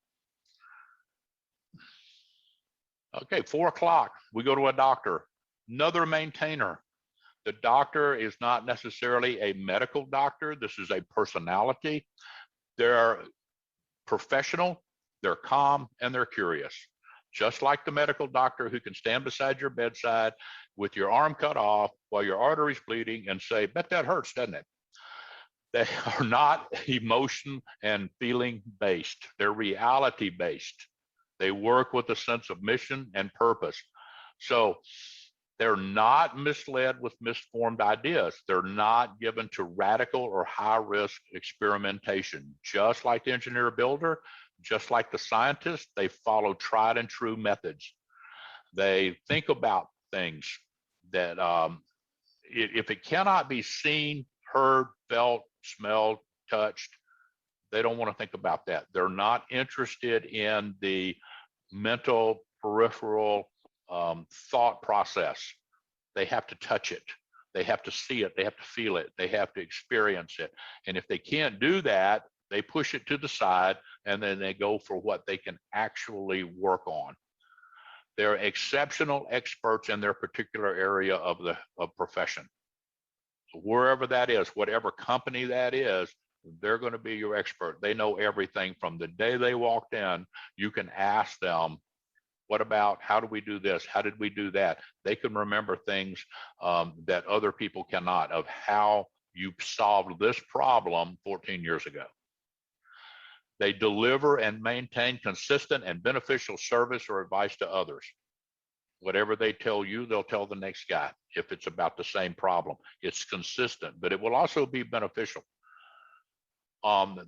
Okay, 4 o'clock, we go to a doctor, another maintainer. The doctor is not necessarily a medical doctor. This is a personality. They're professional, they're calm, and they're curious. Just like the medical doctor who can stand beside your bedside with your arm cut off while your artery's bleeding and say, bet that hurts, doesn't it? They are not emotion and feeling based. They're reality based. They work with a sense of mission and purpose. So they're not misled with misformed ideas. They're not given to radical or high risk experimentation. Just like the engineer builder, just like the scientist, they follow tried and true methods. They think about things that if it cannot be seen, heard, felt, smelled, touched, they don't want to think about that. They're not interested in the mental peripheral thought process. They have to touch it. They have to see it. They have to feel it. They have to experience it. And if they can't do that, they push it to the side and then they go for what they can actually work on. They're exceptional experts in their particular area of profession. So wherever that is, whatever company that is, They're going to be your expert. They know everything from the day they walked in. You can ask them, what about, how do we do this? How did we do that? They can remember things that other people cannot, of how you solved this problem 14 years ago. They deliver and maintain consistent and beneficial service or advice to others. Whatever they tell you, they'll tell the next guy if it's about the same problem. It's consistent, but it will also be beneficial.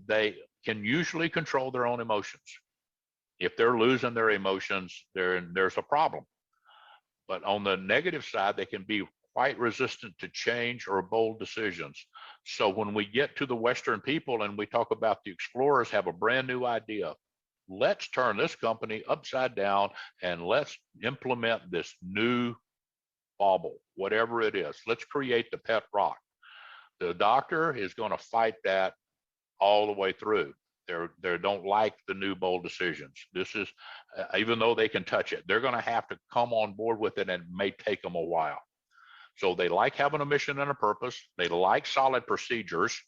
They can usually control their own emotions. If they're losing their emotions, there's a problem. But on the negative side, they can be quite resistant to change or bold decisions. So when we get to the Western people and we talk about the explorers have a brand new idea, let's turn this company upside down and let's implement this new bauble, whatever it is. Let's create the pet rock. The doctor is going to fight that all the way through. They don't like the new bold decisions. This is, even though they can touch it, they're going to have to come on board with it, and it may take them a while. So they like having a mission and a purpose. They like solid procedures,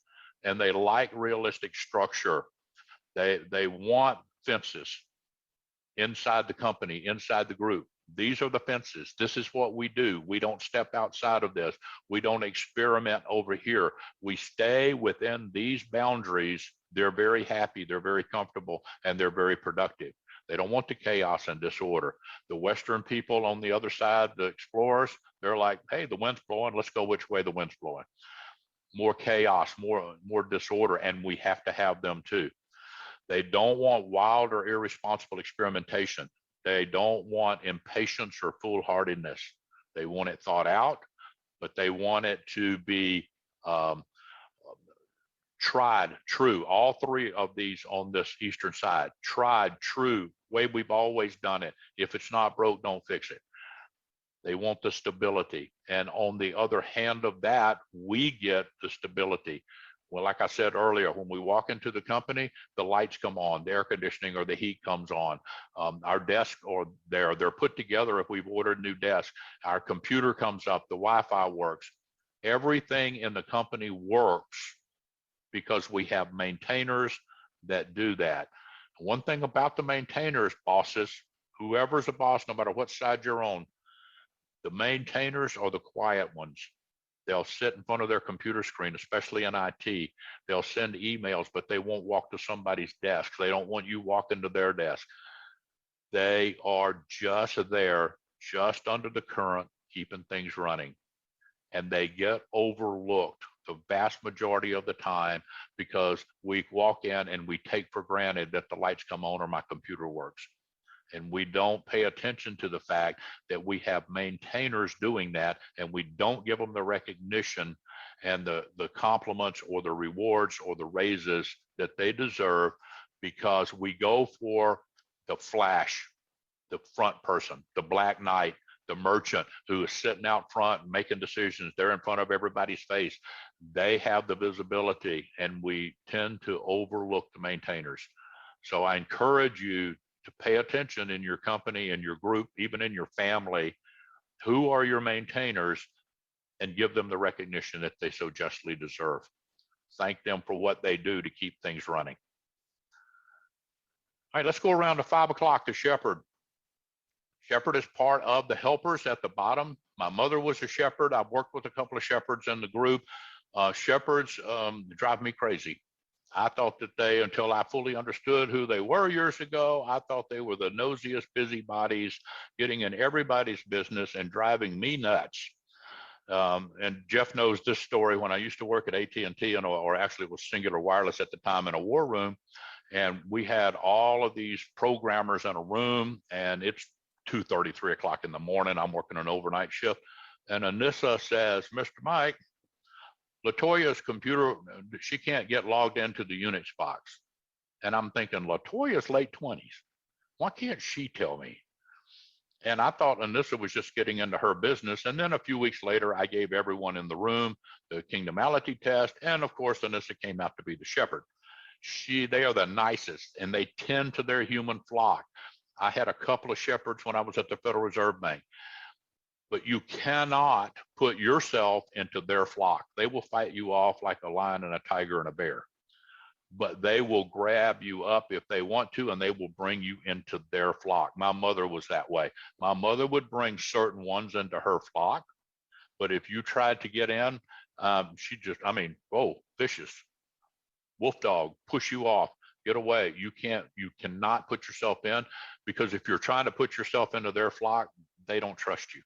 and they like realistic structure. They want fences inside the company, inside the group. These are the fences. This is what we do. We don't step outside of this. We don't experiment over here. We stay within these boundaries. They're very happy, they're very comfortable, and they're very productive. They don't want the chaos and disorder. The Western people on the other side, the explorers, they're like, hey, the wind's blowing, let's go which way the wind's blowing. More chaos, more disorder, and we have to have them too. They don't want wild or irresponsible experimentation. They don't want impatience or foolhardiness. They want it thought out, but they want it to be tried, true. All three of these on this eastern side, tried, true, way we've always done it. If it's not broke, don't fix it. They want the stability. And on the other hand of that, we get the stability. Well, like I said earlier, when we walk into the company, the lights come on, the air conditioning or the heat comes on. Our desks are there. They're put together if we've ordered new desks. Our computer comes up, the Wi-Fi works. Everything in the company works because we have maintainers that do that. One thing about the maintainers, bosses, whoever's a boss, no matter what side you're on, the maintainers are the quiet ones. They'll sit in front of their computer screen, especially in IT. They'll send emails, but they won't walk to somebody's desk. They don't want you walking to their desk. They are just there, just under the current, keeping things running. And they get overlooked the vast majority of the time because we walk in and we take for granted that the lights come on or my computer works. And we don't pay attention to the fact that we have maintainers doing that, and we don't give them the recognition and the compliments or the rewards or the raises that they deserve, because we go for the flash, the front person, the black knight, the merchant who is sitting out front and making decisions. They're in front of everybody's face. They have the visibility, and we tend to overlook the maintainers. So I encourage you to pay attention in your company, in your group, even in your family. Who are your maintainers, and give them the recognition that they so justly deserve. Thank them for what they do to keep things running. All right, let's go around to 5 o'clock, the shepherd. Shepherd is part of the helpers at the bottom. My mother was a shepherd. I've worked with a couple of shepherds in the group. Shepherds drive me crazy. I thought that they, until I fully understood who they were years ago, I thought they were the nosiest busybodies, getting in everybody's business and driving me nuts. And Jeff knows this story. When I used to work at AT&T, or actually it was Singular Wireless at the time, in a war room, and we had all of these programmers in a room, and it's 2:30, 3 o'clock in the morning. I'm working an overnight shift, and Anissa says, "Mr. Mike, Latoya's computer, she can't get logged into the Unix box." And I'm thinking, Latoya's late 20s. Why can't she tell me? And I thought Anissa was just getting into her business. And then a few weeks later, I gave everyone in the room the Kingdomality test. And of course, Anissa came out to be the shepherd. They are the nicest, and they tend to their human flock. I had a couple of shepherds when I was at the Federal Reserve Bank. But you cannot put yourself into their flock. They will fight you off like a lion and a tiger and a bear. but they will grab you up if they want to, and they will bring you into their flock. My mother was that way. My mother would bring certain ones into her flock, but if you tried to get in, she just, I mean, oh, vicious. Wolf dog, push you off, get away. You cannot put yourself in, because if you're trying to put yourself into their flock, they don't trust you.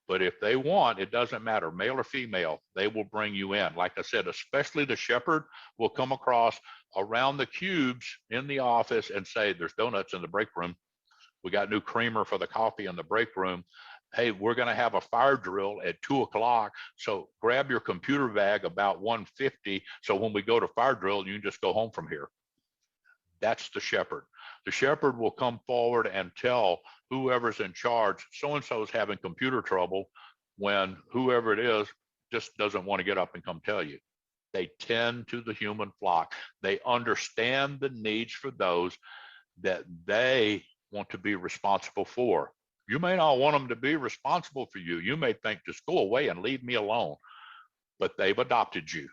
But if they want, it doesn't matter, male or female, they will bring you in. Like I said, especially the shepherd will come across around the cubes in the office and say, there's donuts in the break room. We got new creamer for the coffee in the break room. Hey, we're going to have a fire drill at 2 o'clock. So grab your computer bag about 1:50. So when we go to fire drill, you can just go home from here. That's the shepherd. The shepherd will come forward and tell whoever's in charge, so-and-so is having computer trouble, when whoever it is just doesn't want to get up and come tell you. They tend to the human flock. They understand the needs for those that they want to be responsible for. You may not want them to be responsible for you. You may think, just go away and leave me alone. But they've adopted you.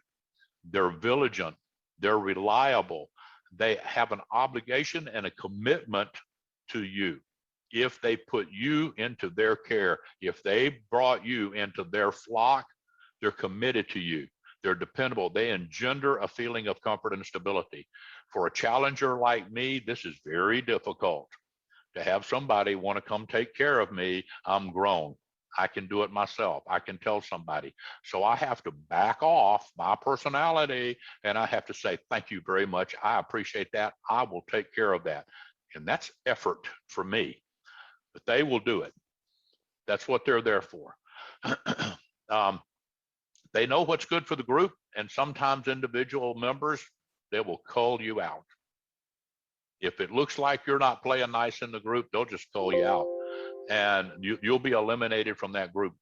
They're vigilant. They're reliable. They have an obligation and a commitment to you. If they put you into their care, if they brought you into their flock, they're committed to you. They're dependable. They engender a feeling of comfort and stability. For a challenger like me, this is very difficult to have somebody want to come take care of me. I'm grown. I can do it myself. I can tell somebody. So I have to back off my personality and I have to say, thank you very much. I appreciate that. I will take care of that. And that's effort for me, but they will do it. That's what they're there for. They know what's good for the group, and sometimes individual members, they will cull you out. If it looks like you're not playing nice in the group, they'll just cull you out, and you'll be eliminated from that group.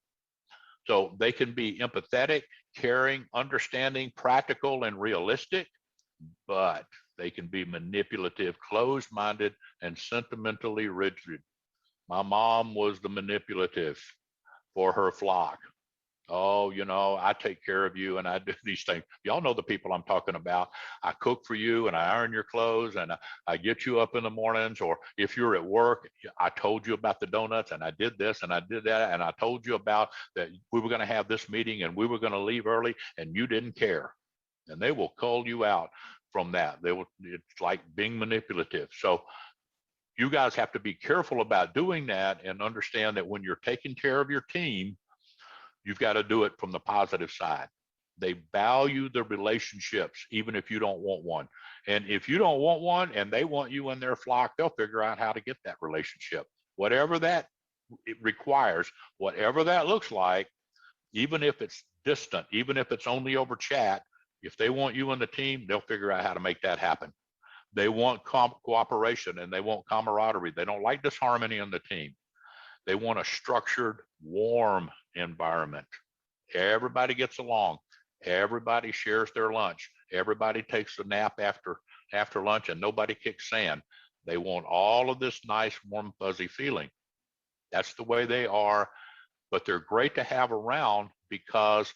So they can be empathetic, caring, understanding, practical, and realistic, but they can be manipulative, closed-minded, and sentimentally rigid. My mom was the manipulative for her flock. Oh, you know, I take care of you and I do these things. Y'all know the people I'm talking about. I cook for you and I iron your clothes and I get you up in the mornings. Or if you're at work, I told you about the donuts and I did this and I did that. And I told you about that we were going to have this meeting and we were going to leave early and you didn't care. And they will cull you out from that. It's like being manipulative. So you guys have to be careful about doing that and understand that when you're taking care of your team, you've got to do it from the positive side. They value the relationships, even if you don't want one. And if you don't want one and they want you in their flock, they'll figure out how to get that relationship. Whatever that it requires, whatever that looks like, even if it's distant, even if it's only over chat, if they want you in the team, they'll figure out how to make that happen. They want cooperation and they want camaraderie. They don't like disharmony in the team. They want a structured, warm environment. Everybody gets along. Everybody shares their lunch. Everybody takes a nap after lunch and nobody kicks sand. They want all of this nice, warm, fuzzy feeling. That's the way they are, but they're great to have around because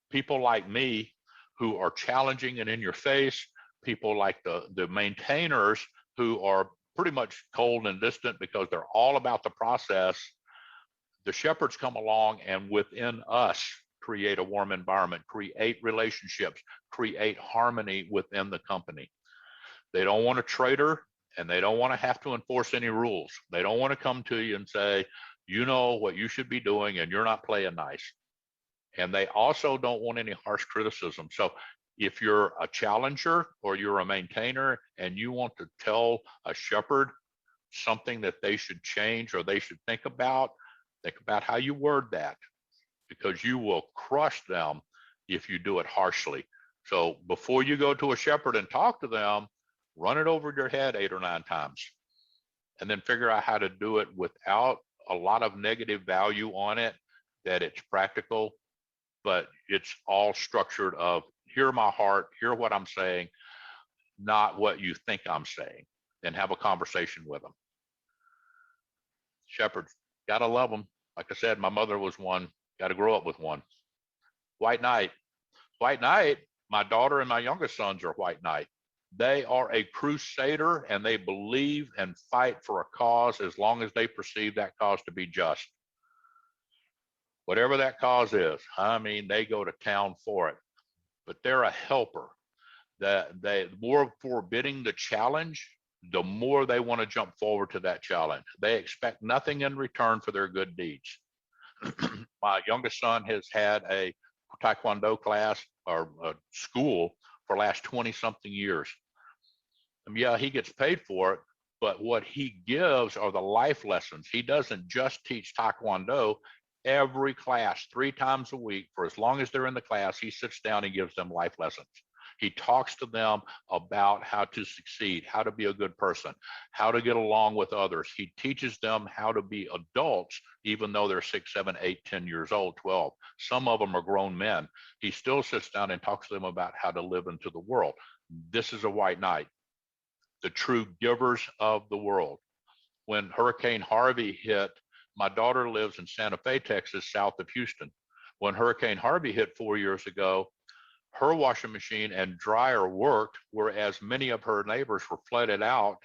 people like me who are challenging and in your face, people like the maintainers who are pretty much cold and distant because they're all about the process. The shepherds come along and within us create a warm environment, create relationships, create harmony within the company. They don't want a traitor and they don't want to have to enforce any rules. They don't want to come to you and say, you know what you should be doing and you're not playing nice. And they also don't want any harsh criticism. So if you're a challenger or you're a maintainer and you want to tell a shepherd something that they should change or they should think about how you word that, because you will crush them if you do it harshly. So before you go to a shepherd and talk to them, run it over your head 8 or 9 times and then figure out how to do it without a lot of negative value on it, that it's practical, but it's all structured of hear my heart, hear what I'm saying, not what you think I'm saying, and have a conversation with them. Shepherds, gotta love them. Like I said, my mother was one, gotta grow up with one. White Knight, My daughter and my youngest sons are white knight. They are a crusader, and they believe and fight for a cause as long as they perceive that cause to be just. Whatever that cause is, I mean, they go to town for it. But they're a helper. That the more forbidding the challenge, the more they want to jump forward to that challenge. They expect nothing in return for their good deeds. My youngest son has had a Taekwondo class or a school for the last 20 something years. Yeah, he gets paid for it, but what he gives are the life lessons. He doesn't just teach Taekwondo. Every class, 3 times a week, for as long as they're in the class, he sits down and gives them life lessons. He talks to them about how to succeed, how to be a good person, how to get along with others. He teaches them how to be adults, even though they're 6, 7, 8, 10 years old, 12. Some of them are grown men. He still sits down and talks to them about how to live into the world. This is a white knight, the true givers of the world. When Hurricane Harvey hit, my daughter lives in Santa Fe, Texas, south of Houston. When Hurricane Harvey hit 4 years ago, her washing machine and dryer worked, whereas many of her neighbors were flooded out.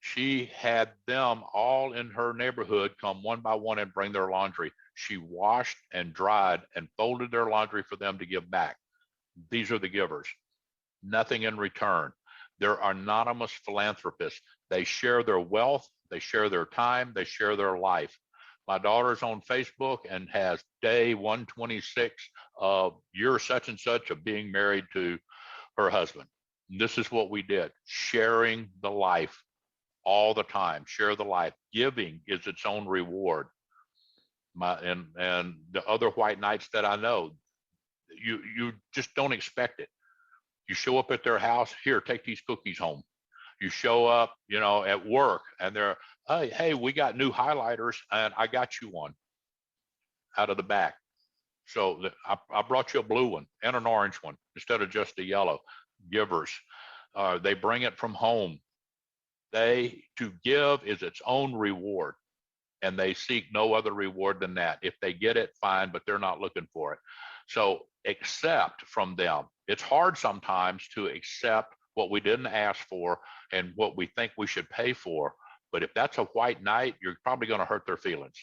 She had them all in her neighborhood come one by one and bring their laundry. She washed and dried and folded their laundry for them to give back. These are the givers. Nothing in return. They're anonymous philanthropists. They share their wealth, they share their time, they share their life. My daughter's on Facebook and has day 126 of year such and such of being married to her husband. This is what we did, sharing the life all the time. Share the life. Giving is its own reward. And the other white knights that I know, you just don't expect it. You show up at their house, here, take these cookies home. You show up, at work, and they're, hey, we got new highlighters, and I got you one out of the back. So I brought you a blue one and an orange one instead of just a yellow. Givers, they bring it from home. To give is its own reward, and they seek no other reward than that. If they get it, fine, but they're not looking for it. So accept from them. It's hard sometimes to accept what we didn't ask for and what we think we should pay for. But if that's a white knight, you're probably going to hurt their feelings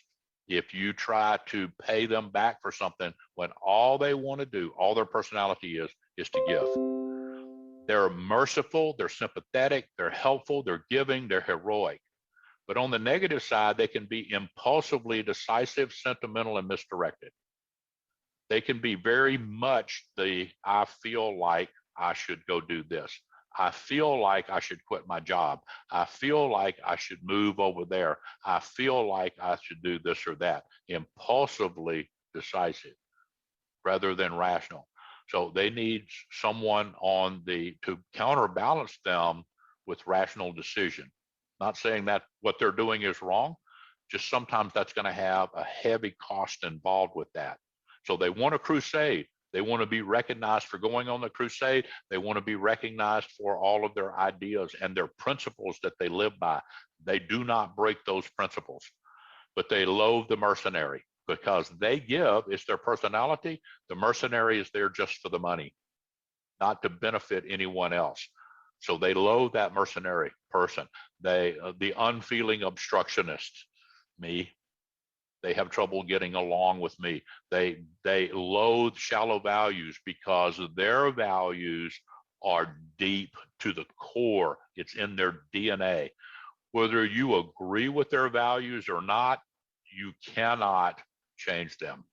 if you try to pay them back for something when all they want to do, all their personality is to give. They're merciful, they're sympathetic, they're helpful, they're giving, they're heroic. But on the negative side, they can be impulsively decisive, sentimental, and misdirected. They can be very much I feel like I should go do this. I feel like I should quit my job. I feel like I should move over there. I feel like I should do this or that. Impulsively decisive rather than rational. So they need someone to counterbalance them with rational decision. Not saying that what they're doing is wrong, just sometimes that's going to have a heavy cost involved with that. So they want a crusade. They want to be recognized for going on the crusade. They want to be recognized for all of their ideas and their principles that they live by. They do not break those principles, but they loathe the mercenary because they give. It's their personality. The mercenary is there just for the money, not to benefit anyone else. So they loathe that mercenary person. The unfeeling obstructionist, me. They have trouble getting along with me. They loathe shallow values because their values are deep to the core. It's in their DNA. Whether you agree with their values or not, you cannot change them.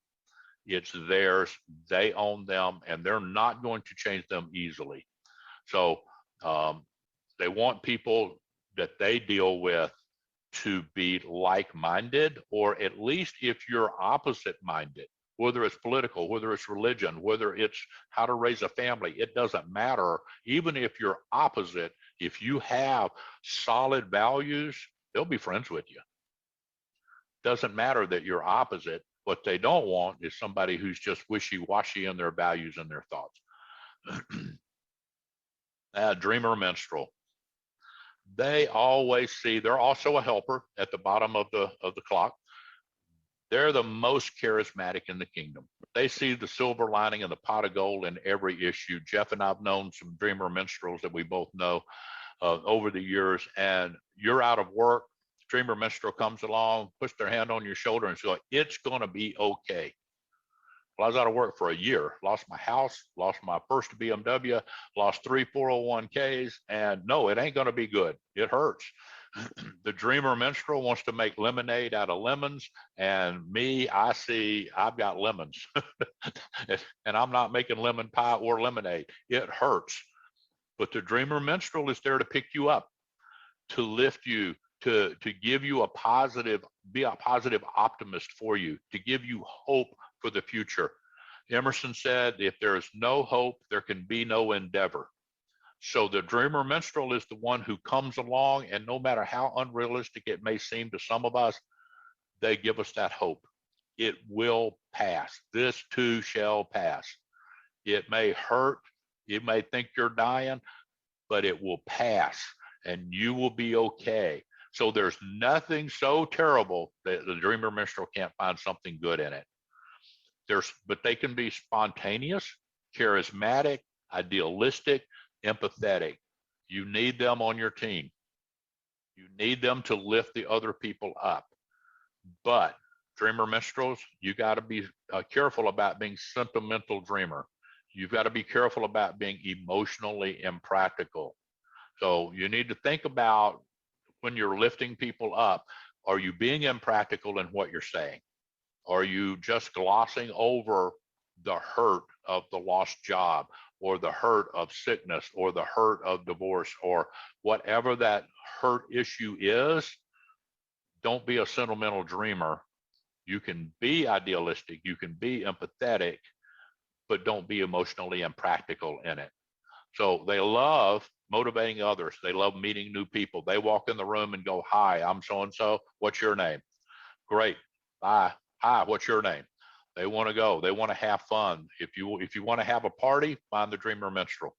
It's theirs. They own them, and they're not going to change them easily. So they want people that they deal with to be like-minded, or at least if you're opposite-minded, whether it's political, whether it's religion, whether it's how to raise a family, it doesn't matter. Even if you're opposite, if you have solid values, they'll be friends with you. Doesn't matter that you're opposite. What they don't want is somebody who's just wishy-washy in their values and their thoughts. Dreamer minstrel. They always see, they're also a helper at the bottom of the clock. They're the most charismatic in the kingdom. They see the silver lining and the pot of gold in every issue. Jeff and I've known some dreamer minstrels that we both know over the years, and you're out of work, dreamer minstrel comes along, puts their hand on your shoulder and says, it's going to be okay. Well, I was out of work for a year, lost my house, lost my first BMW, lost 3 401ks, and no, it ain't going to be good. It hurts. The dreamer minstrel wants to make lemonade out of lemons, and me, I've got lemons, and I'm not making lemon pie or lemonade. It hurts. But the dreamer minstrel is there to pick you up, to lift you, to give you a positive, be a positive optimist for you, to give you hope for the future. Emerson said, if there is no hope, there can be no endeavor. So the dreamer minstrel is the one who comes along, and no matter how unrealistic it may seem to some of us, they give us that hope. It will pass. This too shall pass. It may hurt. You may think you're dying, but it will pass and you will be okay. So there's nothing so terrible that the dreamer minstrel can't find something good in it. But they can be spontaneous, charismatic, idealistic, empathetic. You need them on your team. You need them to lift the other people up. But dreamer minstrels, you got to be careful about being sentimental dreamer. You've got to be careful about being emotionally impractical. So you need to think about when you're lifting people up, are you being impractical in what you're saying? Are you just glossing over the hurt of the lost job, or the hurt of sickness, or the hurt of divorce, or whatever that hurt issue is? Don't be a sentimental dreamer. You can be idealistic, you can be empathetic, but don't be emotionally impractical in it. So they love motivating others. They love meeting new people. They walk in the room and go, hi, I'm so-and-so. What's your name? Great. Bye. Hi, what's your name? They want to go. They want to have fun. If you want to have a party, find the dreamer minstrel.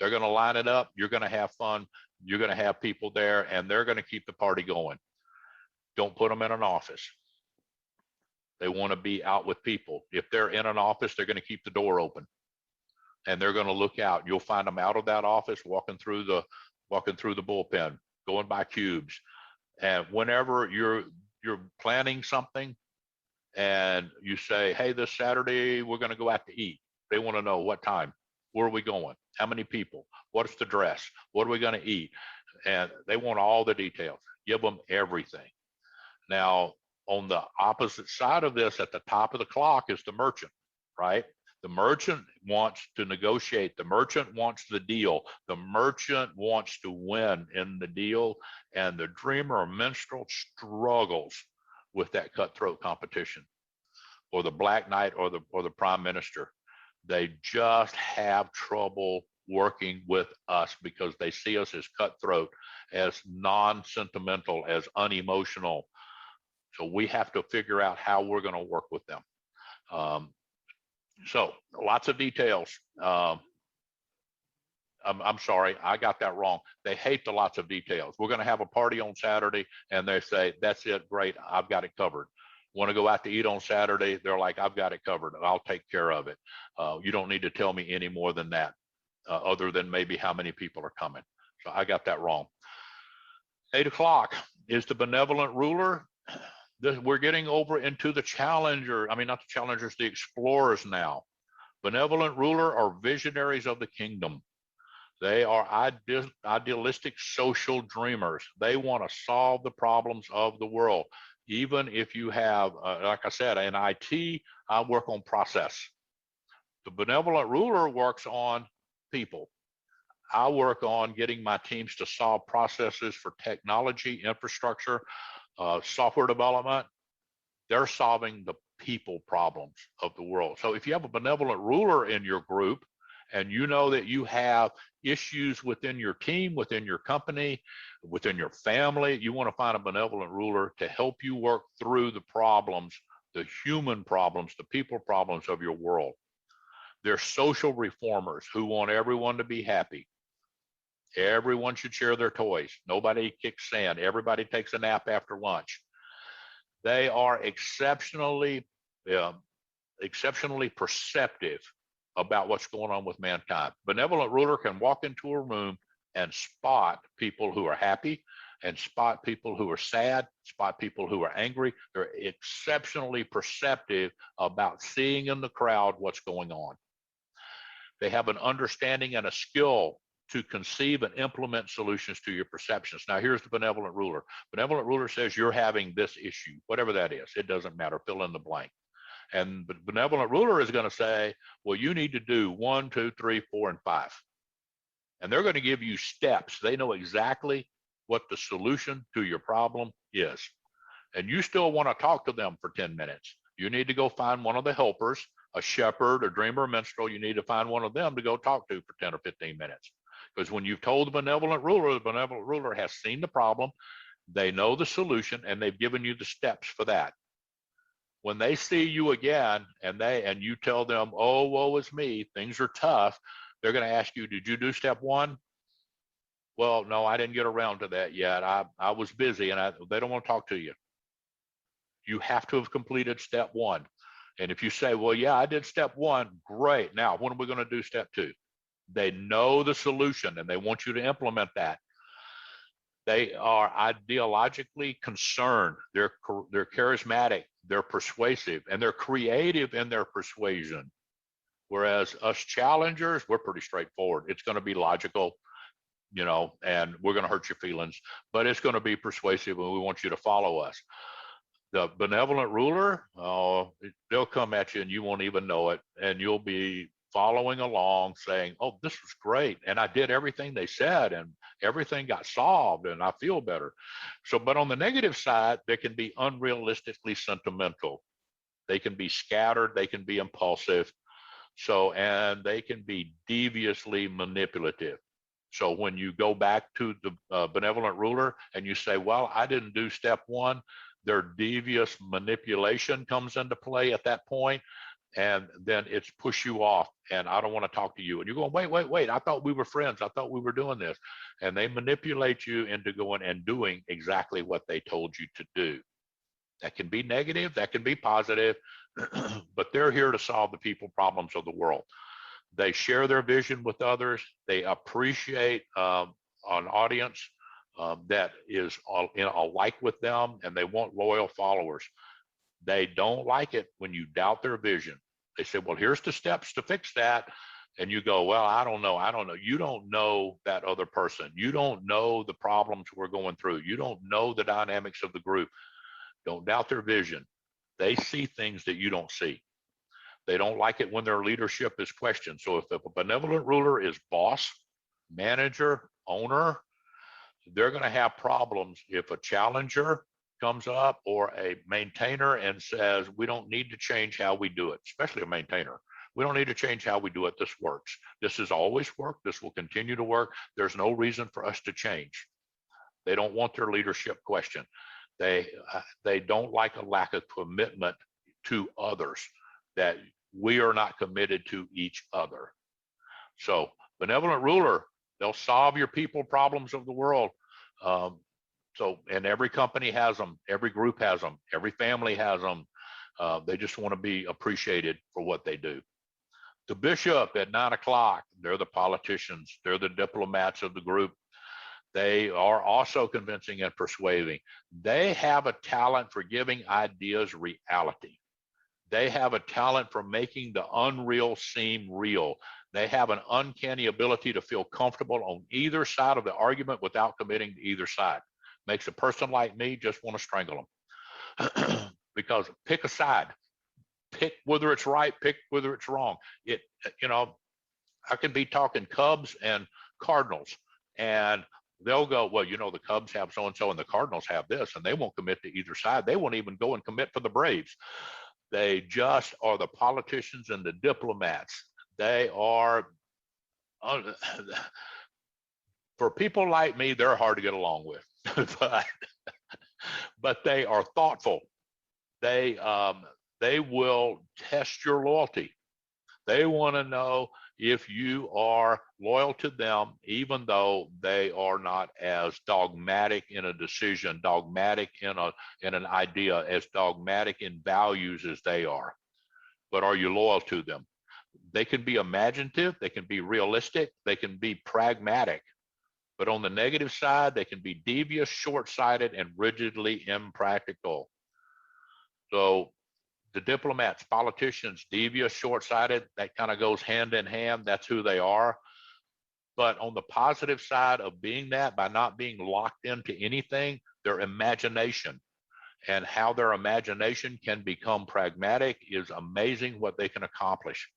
They're going to line it up. You're going to have fun. You're going to have people there, and they're going to keep the party going. Don't put them in an office. They want to be out with people. If they're in an office, they're going to keep the door open, and they're going to look out. You'll find them out of that office, walking through the bullpen, going by cubes. And whenever you're planning something and you say, hey, this Saturday, we're going to go out to eat. They want to know what time, where are we going? How many people? What's the dress? What are we going to eat? And they want all the details. Give them everything. Now, on the opposite side of this, at the top of the clock, is the merchant, right? The merchant wants to negotiate. The merchant wants the deal. The merchant wants to win in the deal. And the dreamer or minstrel struggles with that cutthroat competition, or the Black Knight, or the prime minister. They just have trouble working with us because they see us as cutthroat, as non-sentimental, as unemotional. So we have to figure out how we're going to work with them. So lots of details. I'm sorry, I got that wrong. They hate the lots of details. We're going to have a party on Saturday, and they say, that's it, great, I've got it covered. Want to go out to eat on Saturday? They're like, I've got it covered. I'll take care of it. You don't need to tell me any more than that, other than maybe how many people are coming. So I got that wrong. 8 o'clock is the benevolent ruler. We're getting over into the challenger. I mean, not the challengers, the explorers now. Benevolent ruler are visionaries of the kingdom. They are idealistic social dreamers. They want to solve the problems of the world. Even if you have, like I said, in IT, I work on process. The benevolent ruler works on people. I work on getting my teams to solve processes for technology, infrastructure, software development. They're solving the people problems of the world. So if you have a benevolent ruler in your group, and you know that you have issues within your team, within your company, within your family, you want to find a benevolent ruler to help you work through the problems, the human problems, the people problems of your world. They're social reformers who want everyone to be happy. Everyone should share their toys. Nobody kicks sand. Everybody takes a nap after lunch. They are exceptionally perceptive about what's going on with mankind. Benevolent ruler can walk into a room and spot people who are happy and spot people who are sad, spot people who are angry. They're exceptionally perceptive about seeing in the crowd what's going on. They have an understanding and a skill to conceive and implement solutions to your perceptions. Now, here's the benevolent ruler. Benevolent ruler says you're having this issue, whatever that is. It doesn't matter. Fill in the blank. And the benevolent ruler is going to say, well, you need to do 1, 2, 3, 4, and 5. And they're going to give you steps. They know exactly what the solution to your problem is. And you still want to talk to them for 10 minutes. You need to go find one of the helpers, a shepherd, a dreamer, a minstrel. You need to find one of them to go talk to for 10 or 15 minutes. Because when you've told the benevolent ruler has seen the problem, they know the solution, and they've given you the steps for that. When they see you again and you tell them, oh, woe is me, things are tough, they're going to ask you, did you do step 1? Well, no, I didn't get around to that yet. I was busy, and they don't want to talk to you. You have to have completed step 1. And if you say, well, yeah, I did step 1, great. Now, when are we going to do step 2? They know the solution, and they want you to implement that. They are ideologically concerned. They're charismatic. They're persuasive, and they're creative in their persuasion. Whereas us challengers, we're pretty straightforward. It's going to be logical, and we're going to hurt your feelings, but it's going to be persuasive, and we want you to follow us. The benevolent ruler, they'll come at you and you won't even know it, and you'll be following along saying, oh, this was great, and I did everything they said, and everything got solved, and I feel better. So, but on the negative side, they can be unrealistically sentimental. They can be scattered. They can be impulsive. So, and they can be deviously manipulative. So when you go back to the benevolent ruler and you say, well, I didn't do step 1, their devious manipulation comes into play at that point, and then it's push you off, and I don't want to talk to you. And you're going, wait, I thought we were friends. I thought we were doing this. And they manipulate you into going and doing exactly what they told you to do. That can be negative, that can be positive, but they're here to solve the people problems of the world. They share their vision with others. They appreciate an audience that is alike with them, and they want loyal followers. They don't like it when you doubt their vision. They say, well, here's the steps to fix that. And you go, well, I don't know. You don't know that other person. You don't know the problems we're going through. You don't know the dynamics of the group. Don't doubt their vision. They see things that you don't see. They don't like it when their leadership is questioned. So if a benevolent ruler is boss, manager, owner, they're going to have problems if a challenger comes up or a maintainer and says, we don't need to change how we do it, especially a maintainer. We don't need to change how we do it. This works. This has always worked. This will continue to work. There's no reason for us to change. They don't want their leadership questioned. They don't like a lack of commitment to others, that we are not committed to each other. So benevolent ruler, they'll solve your people problems of the world. And every company has them, every group has them, every family has them. They just want to be appreciated for what they do. The bishop at 9 o'clock, they're the politicians, they're the diplomats of the group. They are also convincing and persuading. They have a talent for giving ideas reality. They have a talent for making the unreal seem real. They have an uncanny ability to feel comfortable on either side of the argument without committing to either side. Makes a person like me just want to strangle them. Because pick a side. Pick whether it's right, pick whether it's wrong. I can be talking Cubs and Cardinals, and they'll go, well, the Cubs have so-and-so and the Cardinals have this, and they won't commit to either side. They won't even go and commit for the Braves. They just are the politicians and the diplomats. They are, for people like me, they're hard to get along with, but they are thoughtful. They will test your loyalty. They want to know if you are loyal to them, even though they are not as dogmatic in a decision, dogmatic in an idea, as dogmatic in values as they are. But are you loyal to them? They can be imaginative, they can be realistic, they can be pragmatic. But on the negative side, they can be devious, short-sighted, and rigidly impractical. So the diplomats, politicians, devious, short-sighted, that kind of goes hand in hand. That's who they are. But on the positive side of being that, by not being locked into anything, their imagination and how their imagination can become pragmatic is amazing what they can accomplish.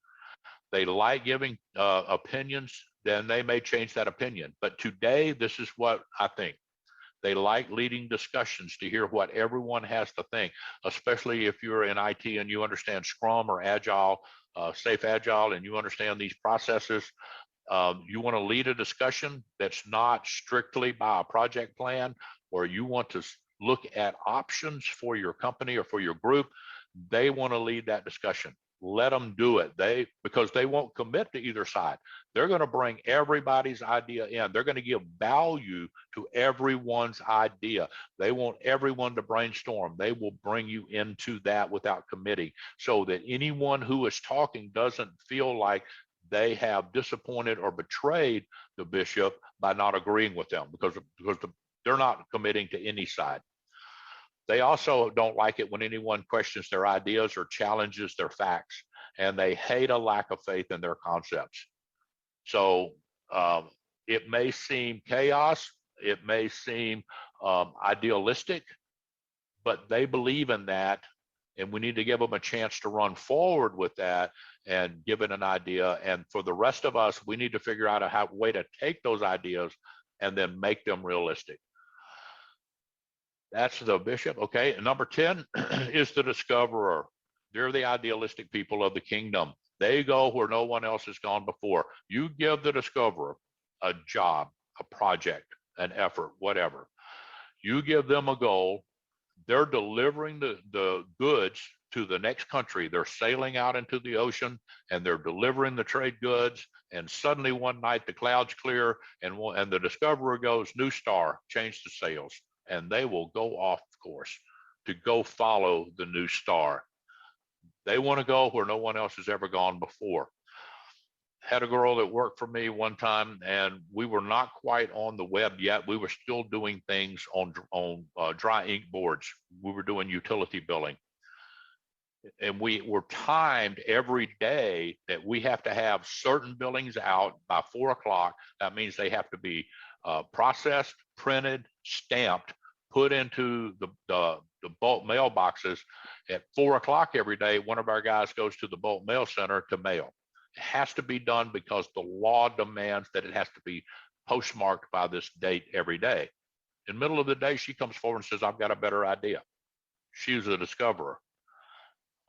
They like giving opinions, then they may change that opinion. But today, this is what I think. They like leading discussions to hear what everyone has to think, especially if you're in IT and you understand Scrum or Agile, Safe Agile, and you understand these processes. You want to lead a discussion that's not strictly by a project plan, or you want to look at options for your company or for your group. They want to lead that discussion. Let them do it. Because they won't commit to either side. They're going to bring everybody's idea in. They're going to give value to everyone's idea. They want everyone to brainstorm. They will bring you into that without committing, so that anyone who is talking doesn't feel like they have disappointed or betrayed the bishop by not agreeing with them, because they're not committing to any side. They also don't like it when anyone questions their ideas or challenges their facts, and they hate a lack of faith in their concepts. So it may seem chaos, it may seem idealistic, but they believe in that, and we need to give them a chance to run forward with that and give it an idea. And for the rest of us, we need to figure out a way to take those ideas and then make them realistic. That's the bishop. Okay. And number 10 is the discoverer. They're the idealistic people of the kingdom. They go where no one else has gone before. You give the discoverer a job, a project, an effort, whatever. You give them a goal. They're delivering the goods to the next country. They're sailing out into the ocean and they're delivering the trade goods. And suddenly one night the clouds clear and the discoverer goes, new star, change the sails. And they will go off course to go follow the new star. They want to go where no one else has ever gone before. Had a girl that worked for me one time, and we were not quite on the web yet. We were still doing things on dry ink boards. We were doing utility billing. And we were timed every day that we have to have certain billings out by 4 o'clock. That means they have to be processed, printed, stamped, put into the bulk mailboxes at 4 o'clock every day. One of our guys goes to the bulk mail center to mail. It has to be done because the law demands that it has to be postmarked by this date every day. In the middle of the day, she comes forward and says, I've got a better idea. She's a discoverer.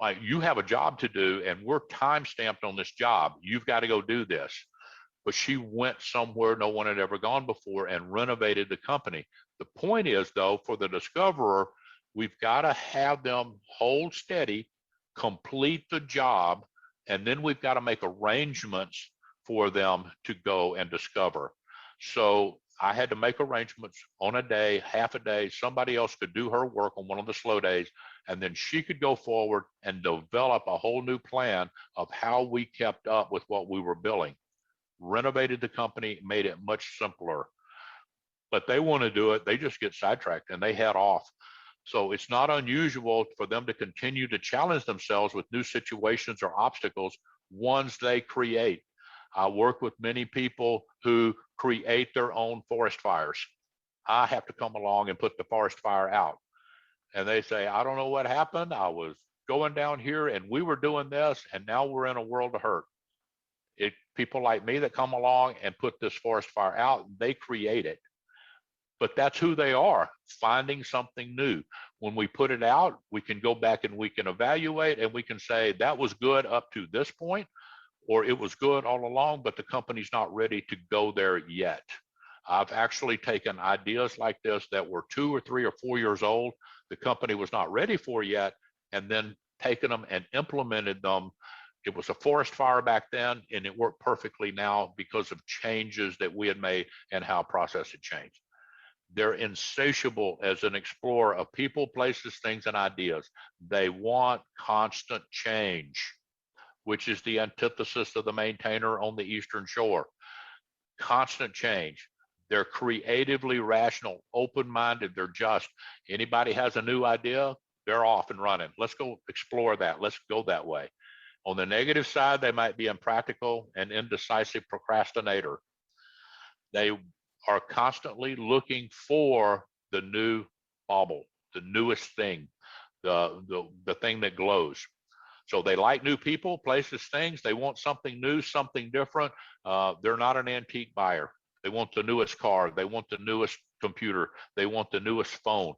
Like, you have a job to do and we're time stamped on this job. You've got to go do this. But she went somewhere no one had ever gone before and renovated the company. The point is, though, for the discoverer, we've got to have them hold steady, complete the job, and then we've got to make arrangements for them to go and discover. So I had to make arrangements on a day, half a day. Somebody else could do her work on one of the slow days, and then she could go forward and develop a whole new plan of how we kept up with what we were billing. Renovated the company, made it much simpler. But they want to do it, they just get sidetracked and they head off. So it's not unusual for them to continue to challenge themselves with new situations or obstacles, ones they create. I work with many people who create their own forest fires. I have to come along and put the forest fire out. And they say, I don't know what happened. I was going down here and we were doing this, and now we're in a world of hurt. People like me that come along and put this forest fire out, they create it. But that's who they are, finding something new. When we put it out, we can go back and we can evaluate and we can say that was good up to this point, or it was good all along, but the company's not ready to go there yet. I've actually taken ideas like this that were 2 or 3 or 4 years old, the company was not ready for yet, and then taken them and implemented them It was a forest fire back then, and it worked perfectly now because of changes that we had made and how process had changed. They're insatiable as an explorer of people, places, things, and ideas. They want constant change, which is the antithesis of the maintainer on the Eastern Shore. Constant change. They're creatively rational, open-minded. They're just. Anybody has a new idea, they're off and running. Let's go explore that. Let's go that way. On the negative side, they might be impractical and indecisive procrastinator. They are constantly looking for the new bauble, the newest thing, the thing that glows. So they like new people, places, things. They want something new, something different. They're not an antique buyer. They want the newest car. They want the newest computer. They want the newest phone.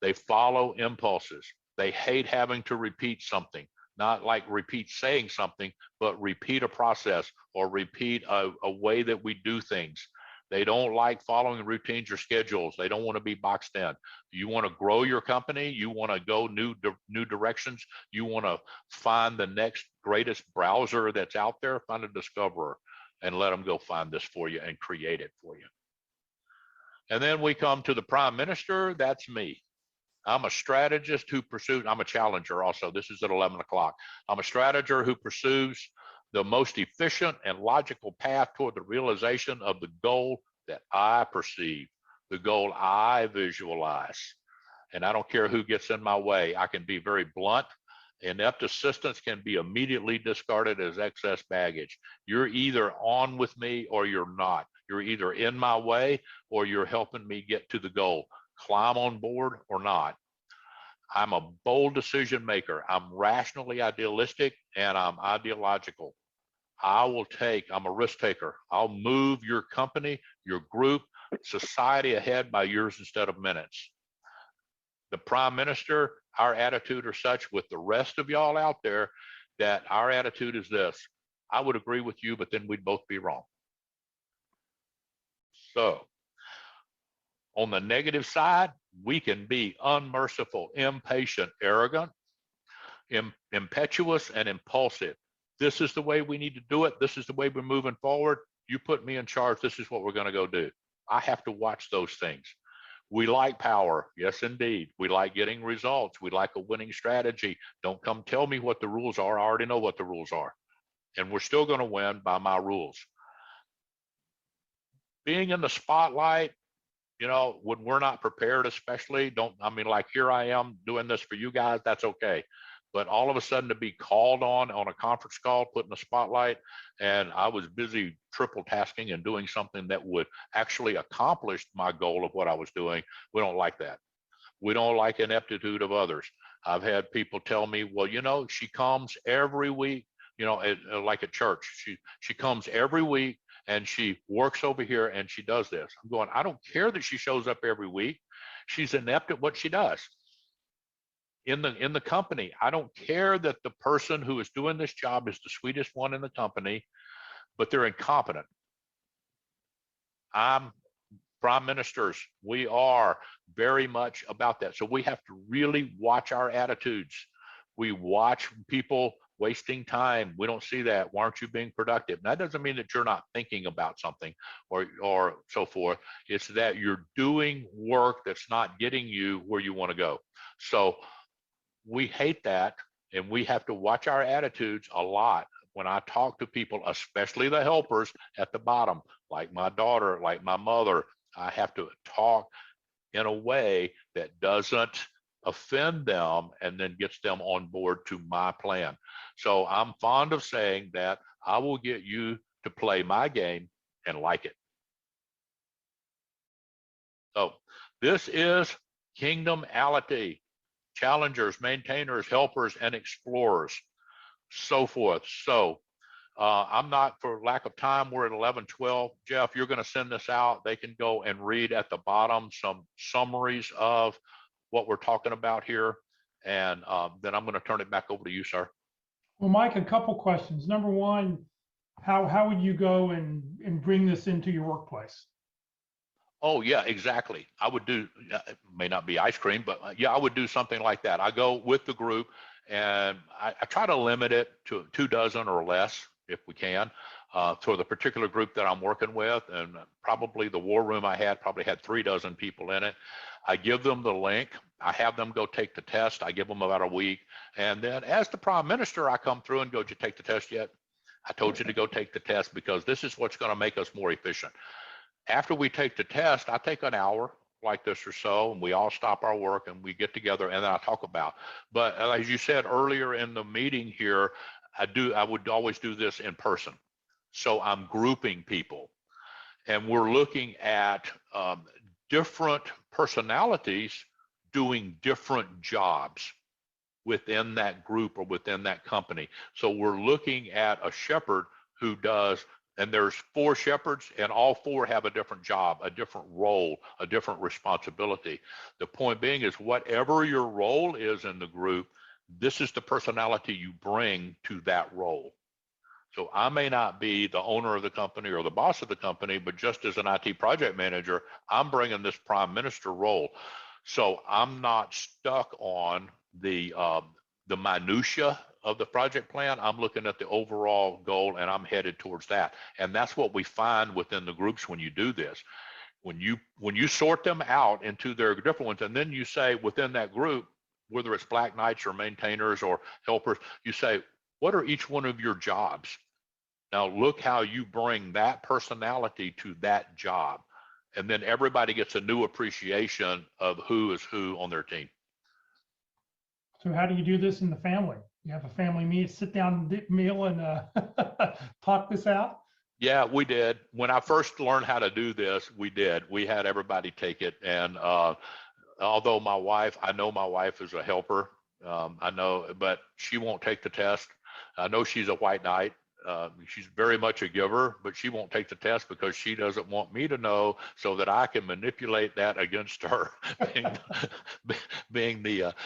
They follow impulses. They hate having to repeat something, not like repeat saying something, but repeat a process or repeat a way that we do things. They don't like following routines or schedules. They don't want to be boxed in. You want to grow your company. You want to go new directions. You want to find the next greatest browser that's out there, find a discoverer and let them go find this for you and create it for you. And then we come to the prime minister. That's me. I'm a strategist who pursues, I'm a challenger also. This is at 11 o'clock. I'm a strategist who pursues the most efficient and logical path toward the realization of the goal that I perceive, the goal I visualize. And I don't care who gets in my way. I can be very blunt. Inept assistance can be immediately discarded as excess baggage. You're either on with me or you're not. You're either in my way or you're helping me get to the goal. Climb on board or not. I'm a bold decision maker. I'm rationally idealistic and I'm ideological. I'm a risk taker. I'll move your company, your group, society ahead by years instead of minutes. The prime minister, our attitude are such with the rest of y'all out there that our attitude is this. I would agree with you, but then we'd both be wrong. So on the negative side, we can be unmerciful, impatient, arrogant, impetuous, and impulsive. This is the way we need to do it. This is the way we're moving forward. You put me in charge. This is what we're going to go do. I have to watch those things. We like power. Yes, indeed. We like getting results. We like a winning strategy. Don't come tell me what the rules are. I already know what the rules are. And we're still going to win by my rules. Being in the spotlight, you know, when we're not prepared, especially, like here I am doing this for you guys, that's okay. But all of a sudden to be called on a conference call, put in the spotlight, and I was busy triple tasking and doing something that would actually accomplish my goal of what I was doing. We don't like that. We don't like ineptitude of others. I've had people tell me, well, you know, she comes every week, you know, like at church, she comes every week and she works over here and she does this. I'm going, I don't care that she shows up every week. She's inept at what she does. In the company, I don't care that the person who is doing this job is the sweetest one in the company, but they're incompetent. I'm prime ministers. We are very much about that. So we have to really watch our attitudes. We watch people wasting time. We don't see that. Why aren't you being productive? That doesn't mean that you're not thinking about something or so forth. It's that you're doing work that's not getting you where you want to go. So we hate that, and we have to watch our attitudes a lot. When I talk to people, especially the helpers at the bottom, like my daughter, like my mother, I have to talk in a way that doesn't offend them and then gets them on board to my plan. So I'm fond of saying that I will get you to play my game and like it. So this is Kingdomality. Challengers, maintainers, helpers, and explorers, so forth. So I'm not, for lack of time, we're at 11:12. Jeff, you're going to send this out. They can go and read at the bottom some summaries of what we're talking about here. And then I'm going to turn it back over to you, sir. Well, Mike, a couple questions. Number one, how would you go and bring this into your workplace? Oh, yeah, exactly. I would do, it may not be ice cream, but yeah, I would do something like that. I go with the group And I try to limit it to 2 dozen or less if we can, for the particular group that I'm working with. And probably the war room I had probably had 3 dozen people in it. I give them the link. I have them go take the test. I give them about a week. And then as the prime minister, I come through and go, did you take the test yet? I told you to go take the test because this is what's going to make us more efficient. After we take the test, I take an hour like this or so, and we all stop our work and we get together and then I talk about. But as you said earlier in the meeting here, I would always do this in person. So I'm grouping people and we're looking at different personalities doing different jobs within that group or within that company. So we're looking at a shepherd who does, and there's 4 shepherds and all 4 have a different job, a different role, a different responsibility. The point being is whatever your role is in the group, this is the personality you bring to that role. So I may not be the owner of the company or the boss of the company, but just as an IT project manager, I'm bringing this prime minister role. So I'm not stuck on the minutia of the project plan. I'm looking at the overall goal and I'm headed towards that. And that's what we find within the groups when you do this. When you sort them out into their different ones, and then you say within that group, whether it's Black Knights or maintainers or helpers, you say, what are each one of your jobs? Now look how you bring that personality to that job. And then everybody gets a new appreciation of who is who on their team. So how do you do this in the family? You have a family meet, sit down meal and talk this out? Yeah, we did. When I first learned how to do this, we did. We had everybody take it. And although I know my wife is a helper, I know, but she won't take the test. I know she's a white knight. She's very much a giver, but she won't take the test because she doesn't want me to know so that I can manipulate that against her.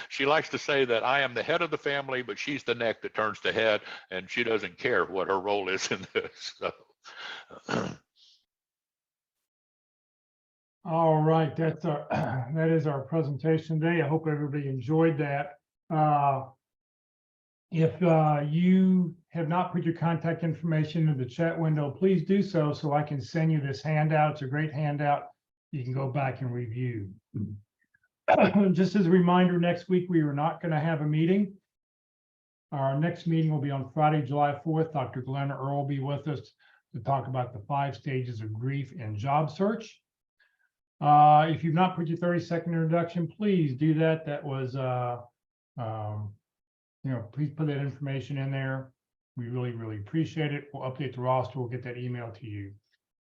She likes to say that I am the head of the family, but she's the neck that turns the head, and she doesn't care what her role is in this. So. All right, that is our presentation today. I hope everybody enjoyed that. If you have not put your contact information in the chat window, please do so I can send you this handout. It's a great handout. You can go back and review. Just as a reminder, next week we are not going to have a meeting. Our next meeting will be on Friday, July 4th. Dr. Glenn Earl will be with us to talk about the 5 stages of grief and job search. If you've not put your 30-second introduction, please do that. That was please put that information in there. We really, really appreciate it. We'll update the roster. We'll get that email to you.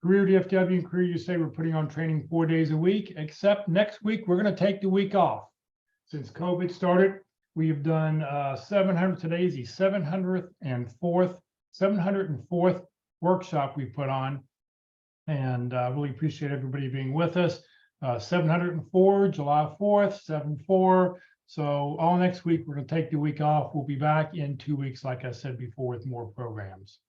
Career DFW and Career USA, we're putting on training 4 days a week, except next week, we're going to take the week off. Since COVID started, we have done 700, today is the 704th workshop we put on. And really appreciate everybody being with us. 704, July 4th, 74. So all next week, we're going to take the week off. We'll be back in 2 weeks, like I said before, with more programs.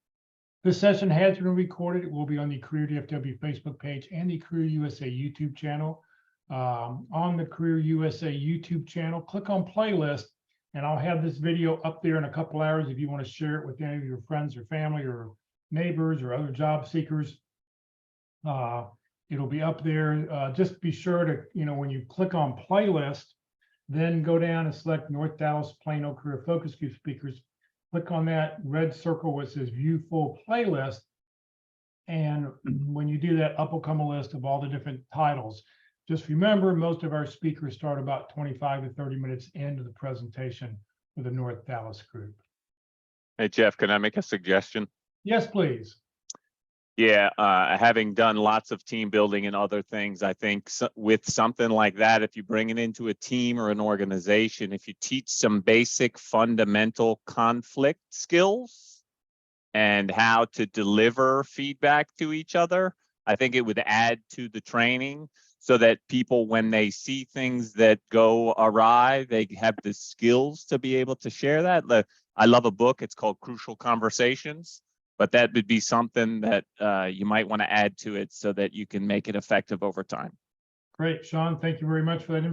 This session has been recorded. It will be on the Career DFW Facebook page and the Career USA YouTube channel. On the Career USA YouTube channel, click on playlist, and I'll have this video up there in a couple hours if you want to share it with any of your friends or family or neighbors or other job seekers. It'll be up there. Just be sure to, when you click on playlist, then go down and select North Dallas Plano Career Focus Group speakers. Click on that red circle where it says View Full Playlist. And when you do that, up will come a list of all the different titles. Just remember, most of our speakers start about 25 to 30 minutes into the presentation for the North Dallas group. Hey, Jeff, can I make a suggestion? Yes, please. Yeah, having done lots of team building and other things, I think with something like that, if you bring it into a team or an organization, if you teach some basic fundamental conflict skills and how to deliver feedback to each other, I think it would add to the training so that people, when they see things that go awry, they have the skills to be able to share that. I love a book, it's called Crucial Conversations. But that would be something that you might want to add to it so that you can make it effective over time. Great, Sean. Thank you very much for that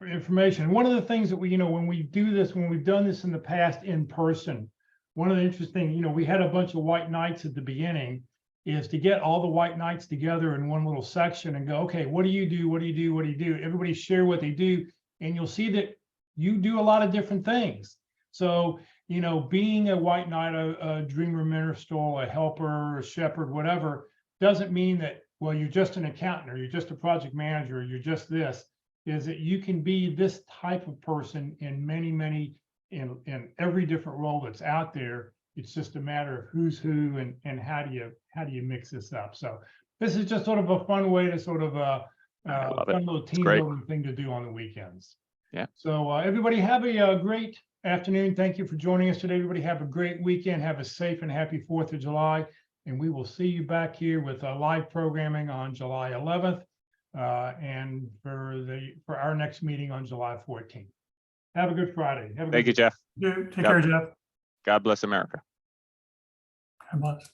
information. One of the things that we, when we do this, when we've done this in the past in person, one of the interesting, we had a bunch of white knights at the beginning, is to get all the white knights together in one little section and go, okay, what do you do? What do you do? What do you do? Everybody share what they do. And you'll see that you do a lot of different things. So, being a white knight, a dreamer, minstrel, a helper, a shepherd, whatever, doesn't mean that, well, you're just an accountant or you're just a project manager, or you're just this. Is that you can be this type of person in many, in every different role that's out there. It's just a matter of who's who and how do you mix this up. So this is just sort of a fun way to sort of fun little team building thing to do on the weekends. Yeah. So everybody have a great afternoon. Thank you for joining us today. Everybody have a great weekend. Have a safe and happy 4th of July. And we will see you back here with live programming on July 11th. And for our next meeting on July 14th. Have a good Friday. Thank you, Jeff. Take care, Jeff. God bless America. God bless.